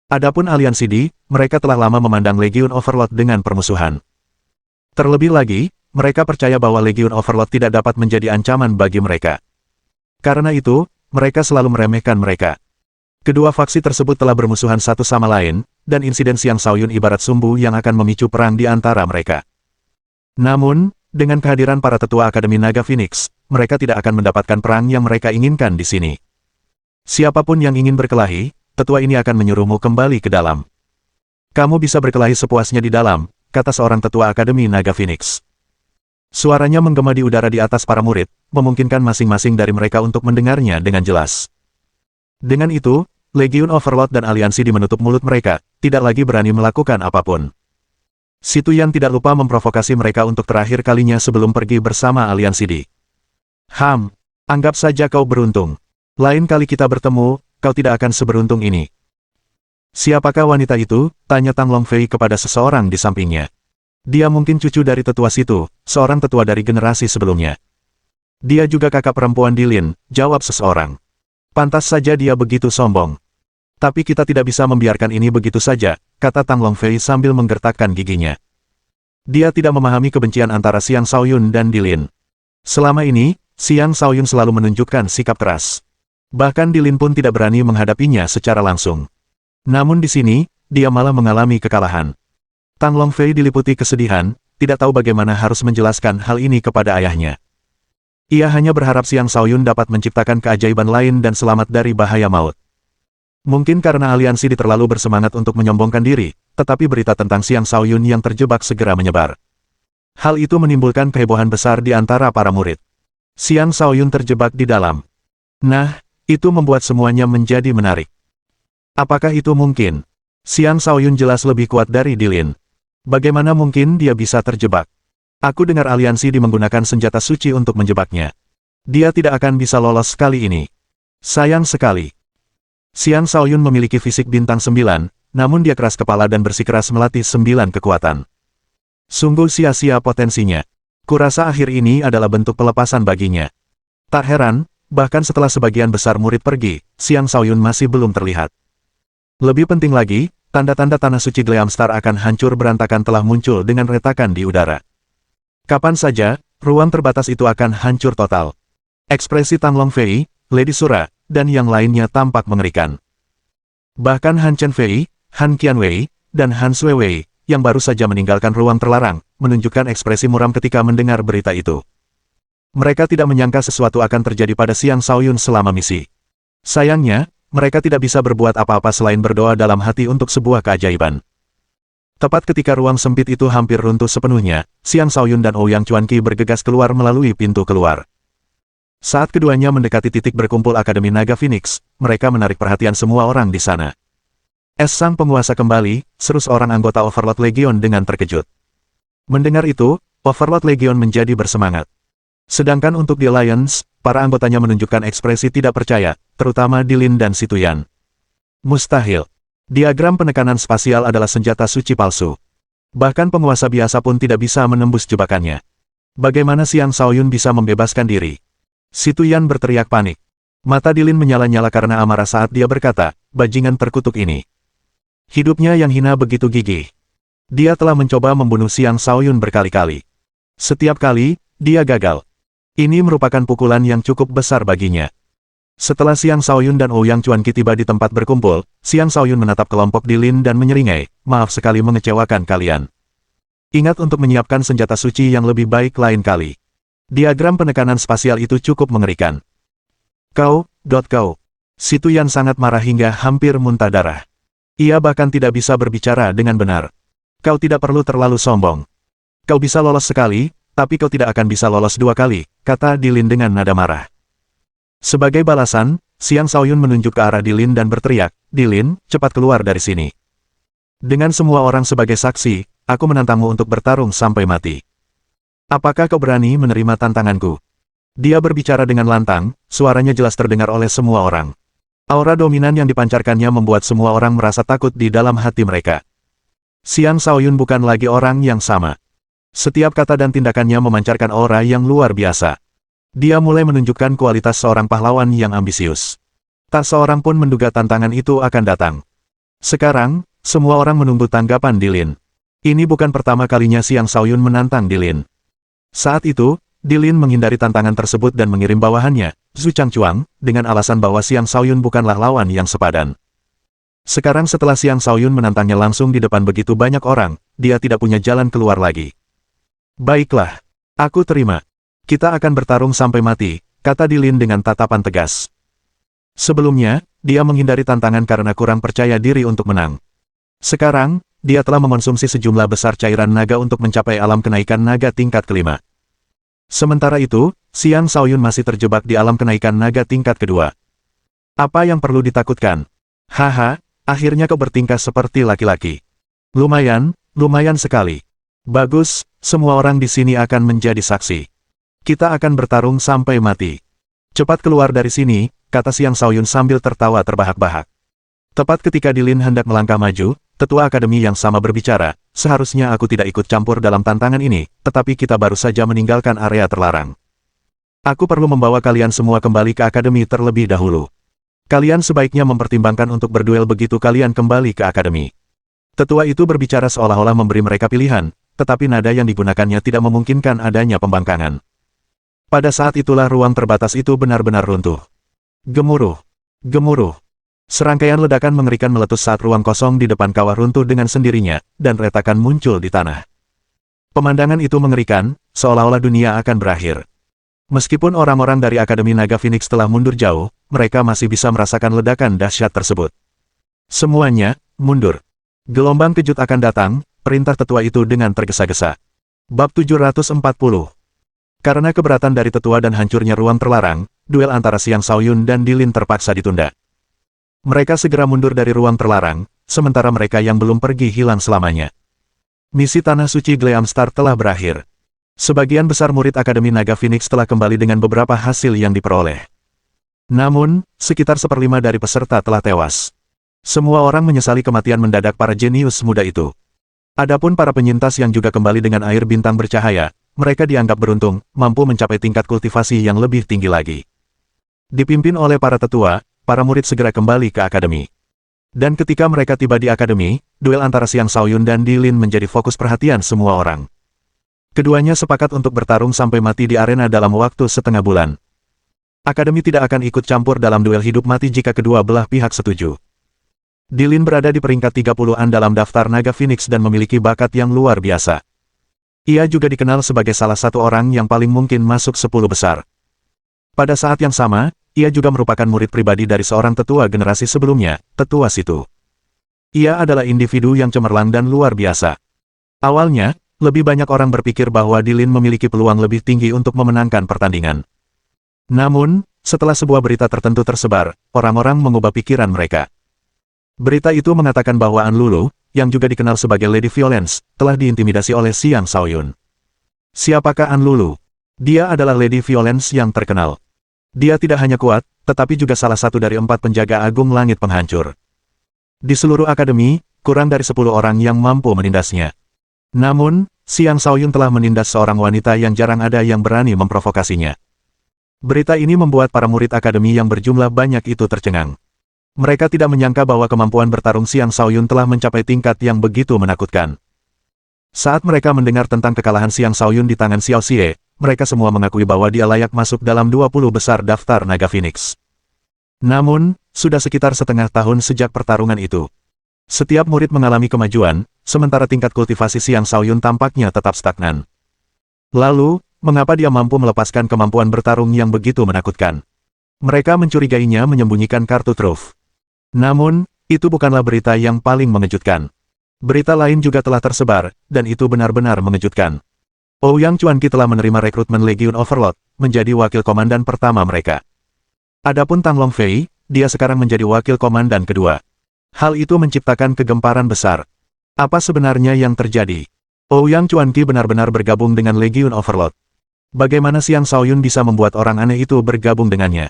Adapun aliansi Di, mereka telah lama memandang Legion Overlord dengan permusuhan. Terlebih lagi, mereka percaya bahwa Legion Overlord tidak dapat menjadi ancaman bagi mereka. Karena itu, mereka selalu meremehkan mereka. Kedua faksi tersebut telah bermusuhan satu sama lain, dan insiden Xiang Shaoyun ibarat sumbu yang akan memicu perang di antara mereka. Namun, dengan kehadiran para tetua Akademi Naga Phoenix, mereka tidak akan mendapatkan perang yang mereka inginkan di sini. Siapapun yang ingin berkelahi, tetua ini akan menyuruhmu kembali ke dalam. Kamu bisa berkelahi sepuasnya di dalam, kata seorang tetua Akademi Naga Phoenix. Suaranya menggema di udara di atas para murid, memungkinkan masing-masing dari mereka untuk mendengarnya dengan jelas. Dengan itu, Legion Overlord dan aliansi Di menutup mulut mereka, tidak lagi berani melakukan apapun. Situyan tidak lupa memprovokasi mereka untuk terakhir kalinya sebelum pergi bersama aliansi Di. Anggap saja kau beruntung. Lain kali kita bertemu, kau tidak akan seberuntung ini. Siapakah wanita itu? Tanya Tang Longfei kepada seseorang di sampingnya. Dia mungkin cucu dari tetua situ, seorang tetua dari generasi sebelumnya. Dia juga kakak perempuan Dilin, jawab seseorang. Pantas saja dia begitu sombong. Tapi kita tidak bisa membiarkan ini begitu saja, kata Tang Longfei sambil menggertakkan giginya. Dia tidak memahami kebencian antara Xiang Shaoyun dan Dilin. Selama ini, Xiang Shaoyun selalu menunjukkan sikap keras. Bahkan Dilin pun tidak berani menghadapinya secara langsung. Namun di sini, dia malah mengalami kekalahan. Tang Longfei diliputi kesedihan, tidak tahu bagaimana harus menjelaskan hal ini kepada ayahnya. Ia hanya berharap Xiang Shaoyun dapat menciptakan keajaiban lain dan selamat dari bahaya maut. Mungkin karena aliansi terlalu bersemangat untuk menyombongkan diri, tetapi berita tentang Xiang Shaoyun yang terjebak segera menyebar. Hal itu menimbulkan kehebohan besar di antara para murid. Xiang Shaoyun terjebak di dalam. Nah, itu membuat semuanya menjadi menarik. Apakah itu mungkin? Xiang Shaoyun jelas lebih kuat dari Dilin. Bagaimana mungkin dia bisa terjebak? Aku dengar aliansi menggunakan senjata suci untuk menjebaknya. Dia tidak akan bisa lolos kali ini. Sayang sekali. Xiang Shaoyun memiliki fisik bintang 9, namun dia keras kepala dan bersikeras melatih 9 kekuatan. Sungguh sia-sia potensinya. Kurasa akhir ini adalah bentuk pelepasan baginya. Tak heran, bahkan setelah sebagian besar murid pergi, Xiang Shaoyun masih belum terlihat. Lebih penting lagi, tanda-tanda tanah suci Gleamstar akan hancur berantakan telah muncul dengan retakan di udara. Kapan saja, ruang terbatas itu akan hancur total. Ekspresi Tang Longfei, Lady Sura, dan yang lainnya tampak mengerikan. Bahkan Han Chenfei, Han Qianwei, dan Han Suiwei, yang baru saja meninggalkan ruang terlarang, menunjukkan ekspresi muram ketika mendengar berita itu. Mereka tidak menyangka sesuatu akan terjadi pada Xiang Shaoyun selama misi. Sayangnya, mereka tidak bisa berbuat apa-apa selain berdoa dalam hati untuk sebuah keajaiban. Tepat ketika ruang sempit itu hampir runtuh sepenuhnya, Xiang Shaoyun dan Ouyang Chuanqi bergegas keluar melalui pintu keluar. Saat keduanya mendekati titik berkumpul Akademi Naga Phoenix, mereka menarik perhatian semua orang di sana. Sang penguasa kembali, seru seorang anggota Overlord Legion dengan terkejut. Mendengar itu, Overlord Legion menjadi bersemangat. Sedangkan untuk The Alliance, para anggotanya menunjukkan ekspresi tidak percaya, terutama Dilin dan Situyan. Mustahil. Diagram penekanan spasial adalah senjata suci palsu. Bahkan penguasa biasa pun tidak bisa menembus jebakannya. Bagaimana Xiang Shaoyun bisa membebaskan diri? Situyan berteriak panik. Mata Dilin menyala-nyala karena amarah saat dia berkata, bajingan terkutuk ini. Hidupnya yang hina begitu gigih. Dia telah mencoba membunuh Xiang Shaoyun berkali-kali. Setiap kali, dia gagal. Ini merupakan pukulan yang cukup besar baginya. Setelah Xiang Shaoyun dan Ouyang Chuanqi tiba di tempat berkumpul, Xiang Shaoyun menatap kelompok Dilin dan menyeringai, maaf sekali mengecewakan kalian. Ingat untuk menyiapkan senjata suci yang lebih baik lain kali. Diagram penekanan spasial itu cukup mengerikan. Kau. Si Tuyan sangat marah hingga hampir muntah darah. Ia bahkan tidak bisa berbicara dengan benar. Kau tidak perlu terlalu sombong. Kau bisa lolos sekali, tapi kau tidak akan bisa lolos 2 kali, kata Dilin dengan nada marah. Sebagai balasan, Xiang Shaoyun menunjuk ke arah Dilin dan berteriak, "Dilin, cepat keluar dari sini. Dengan semua orang sebagai saksi, aku menantangmu untuk bertarung sampai mati. Apakah kau berani menerima tantanganku?" Dia berbicara dengan lantang, suaranya jelas terdengar oleh semua orang. Aura dominan yang dipancarkannya membuat semua orang merasa takut di dalam hati mereka. Xiang Shaoyun bukan lagi orang yang sama. Setiap kata dan tindakannya memancarkan aura yang luar biasa. Dia mulai menunjukkan kualitas seorang pahlawan yang ambisius. Tak seorang pun menduga tantangan itu akan datang. Sekarang, semua orang menunggu tanggapan Dilin. Ini bukan pertama kalinya Xiang Shaoyun menantang Dilin. Saat itu, Dilin menghindari tantangan tersebut dan mengirim bawahannya, Zhu Changchuang, dengan alasan bahwa Xiang Shaoyun bukanlah lawan yang sepadan. Sekarang setelah Xiang Shaoyun menantangnya langsung di depan begitu banyak orang, dia tidak punya jalan keluar lagi. "Baiklah, aku terima. Kita akan bertarung sampai mati," kata Dilin dengan tatapan tegas. Sebelumnya, dia menghindari tantangan karena kurang percaya diri untuk menang. Sekarang, dia telah mengonsumsi sejumlah besar cairan naga untuk mencapai alam kenaikan naga tingkat kelima. Sementara itu, Xiang Shaoyun masih terjebak di alam kenaikan naga tingkat kedua. Apa yang perlu ditakutkan? Haha, akhirnya kau bertingkah seperti laki-laki. Lumayan sekali. Bagus, semua orang di sini akan menjadi saksi. Kita akan bertarung sampai mati. Cepat keluar dari sini, kata Xiang Shaoyun sambil tertawa terbahak-bahak. Tepat ketika Dilin hendak melangkah maju, tetua akademi yang sama berbicara, "Seharusnya aku tidak ikut campur dalam tantangan ini, tetapi kita baru saja meninggalkan area terlarang. Aku perlu membawa kalian semua kembali ke akademi terlebih dahulu. Kalian sebaiknya mempertimbangkan untuk berduel begitu kalian kembali ke akademi." Tetua itu berbicara seolah-olah memberi mereka pilihan, tetapi nada yang digunakannya tidak memungkinkan adanya pembangkangan. Pada saat itulah ruang terbatas itu benar-benar runtuh. Gemuruh. Serangkaian ledakan mengerikan meletus saat ruang kosong di depan kawah runtuh dengan sendirinya, dan retakan muncul di tanah. Pemandangan itu mengerikan, seolah-olah dunia akan berakhir. Meskipun orang-orang dari Akademi Naga Phoenix telah mundur jauh, mereka masih bisa merasakan ledakan dahsyat tersebut. Semuanya, mundur. Gelombang kejut akan datang, perintah tetua itu dengan tergesa-gesa. Bab 740. Karena keberatan dari tetua dan hancurnya ruang terlarang, duel antara Xiang Shaoyun dan Dilin terpaksa ditunda. Mereka segera mundur dari ruang terlarang, sementara mereka yang belum pergi hilang selamanya. Misi Tanah Suci Gleamstar telah berakhir. Sebagian besar murid Akademi Naga Phoenix telah kembali dengan beberapa hasil yang diperoleh. Namun, sekitar 1/5 dari peserta telah tewas. Semua orang menyesali kematian mendadak para jenius muda itu. Adapun para penyintas yang juga kembali dengan air bintang bercahaya, mereka dianggap beruntung, mampu mencapai tingkat kultivasi yang lebih tinggi lagi. Dipimpin oleh para tetua, para murid segera kembali ke akademi. Dan ketika mereka tiba di akademi, duel antara Xiang Shaoyun dan Dilin menjadi fokus perhatian semua orang. Keduanya sepakat untuk bertarung sampai mati di arena dalam waktu setengah bulan. Akademi tidak akan ikut campur dalam duel hidup mati jika kedua belah pihak setuju. Dilin berada di peringkat 30-an dalam daftar Naga Phoenix dan memiliki bakat yang luar biasa. Ia juga dikenal sebagai salah satu orang yang paling mungkin masuk 10 besar. Pada saat yang sama, ia juga merupakan murid pribadi dari seorang tetua generasi sebelumnya, Tetua Situ. Ia adalah individu yang cemerlang dan luar biasa. Awalnya, lebih banyak orang berpikir bahwa Dilin memiliki peluang lebih tinggi untuk memenangkan pertandingan. Namun, setelah sebuah berita tertentu tersebar, orang-orang mengubah pikiran mereka. Berita itu mengatakan bahwa An Lulu, yang juga dikenal sebagai Lady Violence, telah diintimidasi oleh Xiang Shaoyun. Siapakah An Lulu? Dia adalah Lady Violence yang terkenal. Dia tidak hanya kuat, tetapi juga salah satu dari 4 penjaga agung langit penghancur. Di seluruh akademi, kurang dari 10 orang yang mampu menindasnya. Namun, Xiang Shaoyun telah menindas seorang wanita yang jarang ada yang berani memprovokasinya. Berita ini membuat para murid akademi yang berjumlah banyak itu tercengang. Mereka tidak menyangka bahwa kemampuan bertarung Xiang Shaoyun telah mencapai tingkat yang begitu menakutkan. Saat mereka mendengar tentang kekalahan Xiang Shaoyun di tangan Xiao Xie, mereka semua mengakui bahwa dia layak masuk dalam 20 besar daftar Naga Phoenix. Namun, sudah sekitar setengah tahun sejak pertarungan itu. Setiap murid mengalami kemajuan, sementara tingkat kultivasi Xiang Shaoyun tampaknya tetap stagnan. Lalu, mengapa dia mampu melepaskan kemampuan bertarung yang begitu menakutkan? Mereka mencurigainya menyembunyikan kartu truf. Namun, itu bukanlah berita yang paling mengejutkan. Berita lain juga telah tersebar, dan itu benar-benar mengejutkan. Ouyang Chuanqi telah menerima rekrutmen Legion Overlord, menjadi wakil komandan pertama mereka. Adapun Tang Longfei, dia sekarang menjadi wakil komandan kedua. Hal itu menciptakan kegemparan besar. Apa sebenarnya yang terjadi? Ouyang Chuanqi benar-benar bergabung dengan Legion Overlord. Bagaimana Xiang Shaoyun bisa membuat orang aneh itu bergabung dengannya?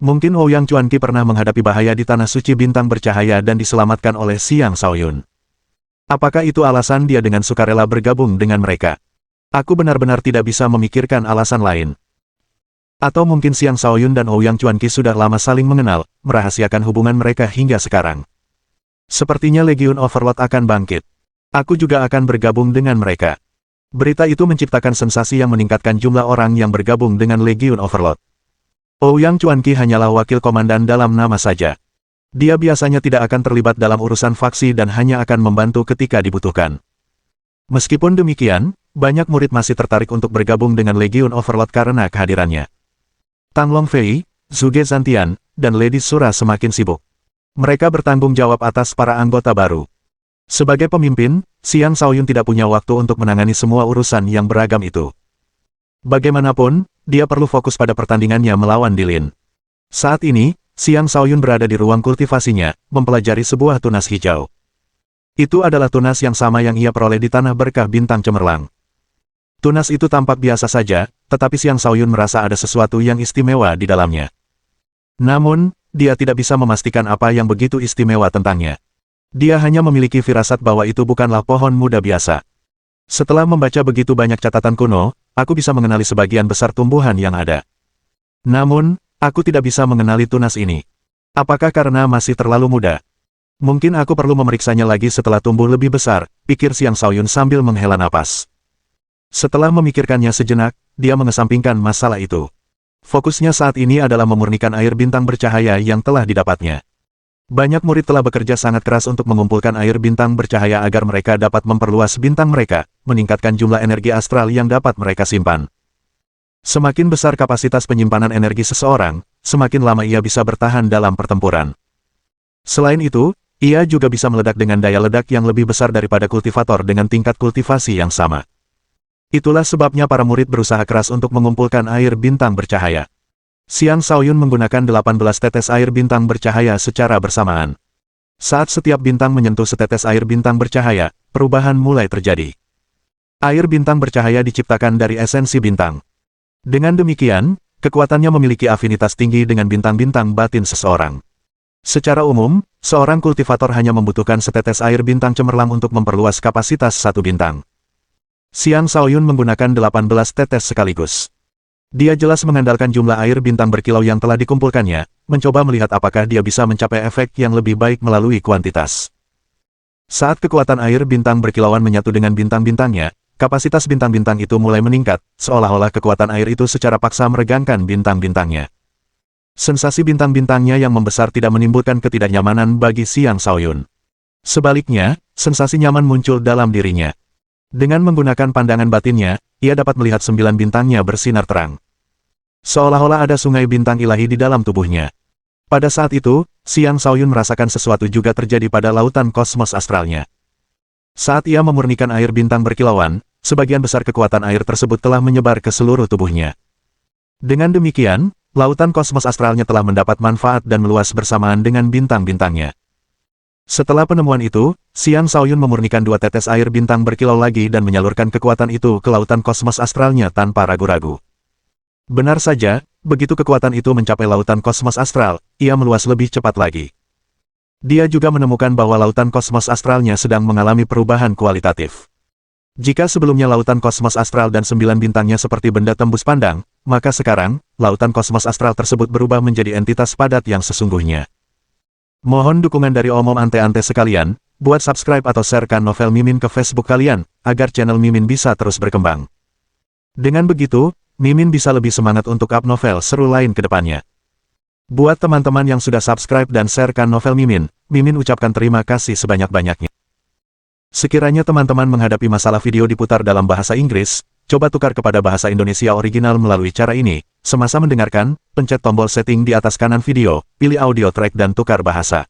Mungkin Ouyang Chuanqi pernah menghadapi bahaya di Tanah Suci Bintang Bercahaya dan diselamatkan oleh Xiang Shaoyun. Apakah itu alasan dia dengan sukarela bergabung dengan mereka? Aku benar-benar tidak bisa memikirkan alasan lain. Atau mungkin Xiang Shaoyun dan Ouyang Chuanqi sudah lama saling mengenal, merahasiakan hubungan mereka hingga sekarang. Sepertinya Legion Overlord akan bangkit. Aku juga akan bergabung dengan mereka. Berita itu menciptakan sensasi yang meningkatkan jumlah orang yang bergabung dengan Legion Overlord. Ouyang Chuanqi hanyalah wakil komandan dalam nama saja. Dia biasanya tidak akan terlibat dalam urusan faksi dan hanya akan membantu ketika dibutuhkan. Meskipun demikian, banyak murid masih tertarik untuk bergabung dengan Legion Overlord karena kehadirannya. Tang Longfei, Zhuge Zantian, dan Lady Sura semakin sibuk. Mereka bertanggung jawab atas para anggota baru. Sebagai pemimpin, Xiang Shaoyun tidak punya waktu untuk menangani semua urusan yang beragam itu. Bagaimanapun, dia perlu fokus pada pertandingannya melawan Dilin. Saat ini, Xiang Shaoyun berada di ruang kultivasinya, mempelajari sebuah tunas hijau. Itu adalah tunas yang sama yang ia peroleh di Tanah Berkah Bintang Cemerlang. Tunas itu tampak biasa saja, tetapi Xiang Shaoyun merasa ada sesuatu yang istimewa di dalamnya. Namun, dia tidak bisa memastikan apa yang begitu istimewa tentangnya. Dia hanya memiliki firasat bahwa itu bukanlah pohon muda biasa. Setelah membaca begitu banyak catatan kuno, aku bisa mengenali sebagian besar tumbuhan yang ada. Namun, aku tidak bisa mengenali tunas ini. Apakah karena masih terlalu muda? Mungkin aku perlu memeriksanya lagi setelah tumbuh lebih besar, pikir Xiang Shaoyun sambil menghela napas. Setelah memikirkannya sejenak, dia mengesampingkan masalah itu. Fokusnya saat ini adalah memurnikan air bintang bercahaya yang telah didapatnya. Banyak murid telah bekerja sangat keras untuk mengumpulkan air bintang bercahaya agar mereka dapat memperluas bintang mereka, meningkatkan jumlah energi astral yang dapat mereka simpan. Semakin besar kapasitas penyimpanan energi seseorang, semakin lama ia bisa bertahan dalam pertempuran. Selain itu, ia juga bisa meledak dengan daya ledak yang lebih besar daripada kultivator dengan tingkat kultivasi yang sama. Itulah sebabnya para murid berusaha keras untuk mengumpulkan air bintang bercahaya. Xiang Shaoyun menggunakan 18 tetes air bintang bercahaya secara bersamaan. Saat setiap bintang menyentuh setetes air bintang bercahaya, perubahan mulai terjadi. Air bintang bercahaya diciptakan dari esensi bintang. Dengan demikian, kekuatannya memiliki afinitas tinggi dengan bintang-bintang batin seseorang. Secara umum, seorang kultivator hanya membutuhkan setetes air bintang cemerlang untuk memperluas kapasitas satu bintang. Xiang Shaoyun menggunakan 18 tetes sekaligus. Dia jelas mengandalkan jumlah air bintang berkilau yang telah dikumpulkannya, mencoba melihat apakah dia bisa mencapai efek yang lebih baik melalui kuantitas. Saat kekuatan air bintang berkilauan menyatu dengan bintang-bintangnya, kapasitas bintang-bintang itu mulai meningkat, seolah-olah kekuatan air itu secara paksa meregangkan bintang-bintangnya. Sensasi bintang-bintangnya yang membesar tidak menimbulkan ketidaknyamanan bagi Xiang Shaoyun. Sebaliknya, sensasi nyaman muncul dalam dirinya. Dengan menggunakan pandangan batinnya, ia dapat melihat 9 bintangnya bersinar terang. Seolah-olah ada sungai bintang ilahi di dalam tubuhnya. Pada saat itu, Xiang Shaoyun merasakan sesuatu juga terjadi pada lautan kosmos astralnya. Saat ia memurnikan air bintang berkilauan, sebagian besar kekuatan air tersebut telah menyebar ke seluruh tubuhnya. Dengan demikian, lautan kosmos astralnya telah mendapat manfaat dan meluas bersamaan dengan bintang-bintangnya. Setelah penemuan itu, Xiang Shaoyun memurnikan 2 tetes air bintang berkilau lagi dan menyalurkan kekuatan itu ke lautan kosmos astralnya tanpa ragu-ragu. Benar saja, begitu kekuatan itu mencapai lautan kosmos astral, ia meluas lebih cepat lagi. Dia juga menemukan bahwa lautan kosmos astralnya sedang mengalami perubahan kualitatif. Jika sebelumnya lautan kosmos astral dan 9 bintangnya seperti benda tembus pandang, maka sekarang, lautan kosmos astral tersebut berubah menjadi entitas padat yang sesungguhnya. Mohon dukungan dari omom ante-ante sekalian, buat subscribe atau sharekan novel Mimin ke Facebook kalian, agar channel Mimin bisa terus berkembang. Dengan begitu, Mimin bisa lebih semangat untuk up novel seru lain ke depannya. Buat teman-teman yang sudah subscribe dan sharekan novel Mimin, Mimin ucapkan terima kasih sebanyak-banyaknya. Sekiranya teman-teman menghadapi masalah video diputar dalam bahasa Inggris, coba tukar kepada bahasa Indonesia original melalui cara ini. Semasa mendengarkan, pencet tombol setting di atas kanan video, pilih audio track dan tukar bahasa.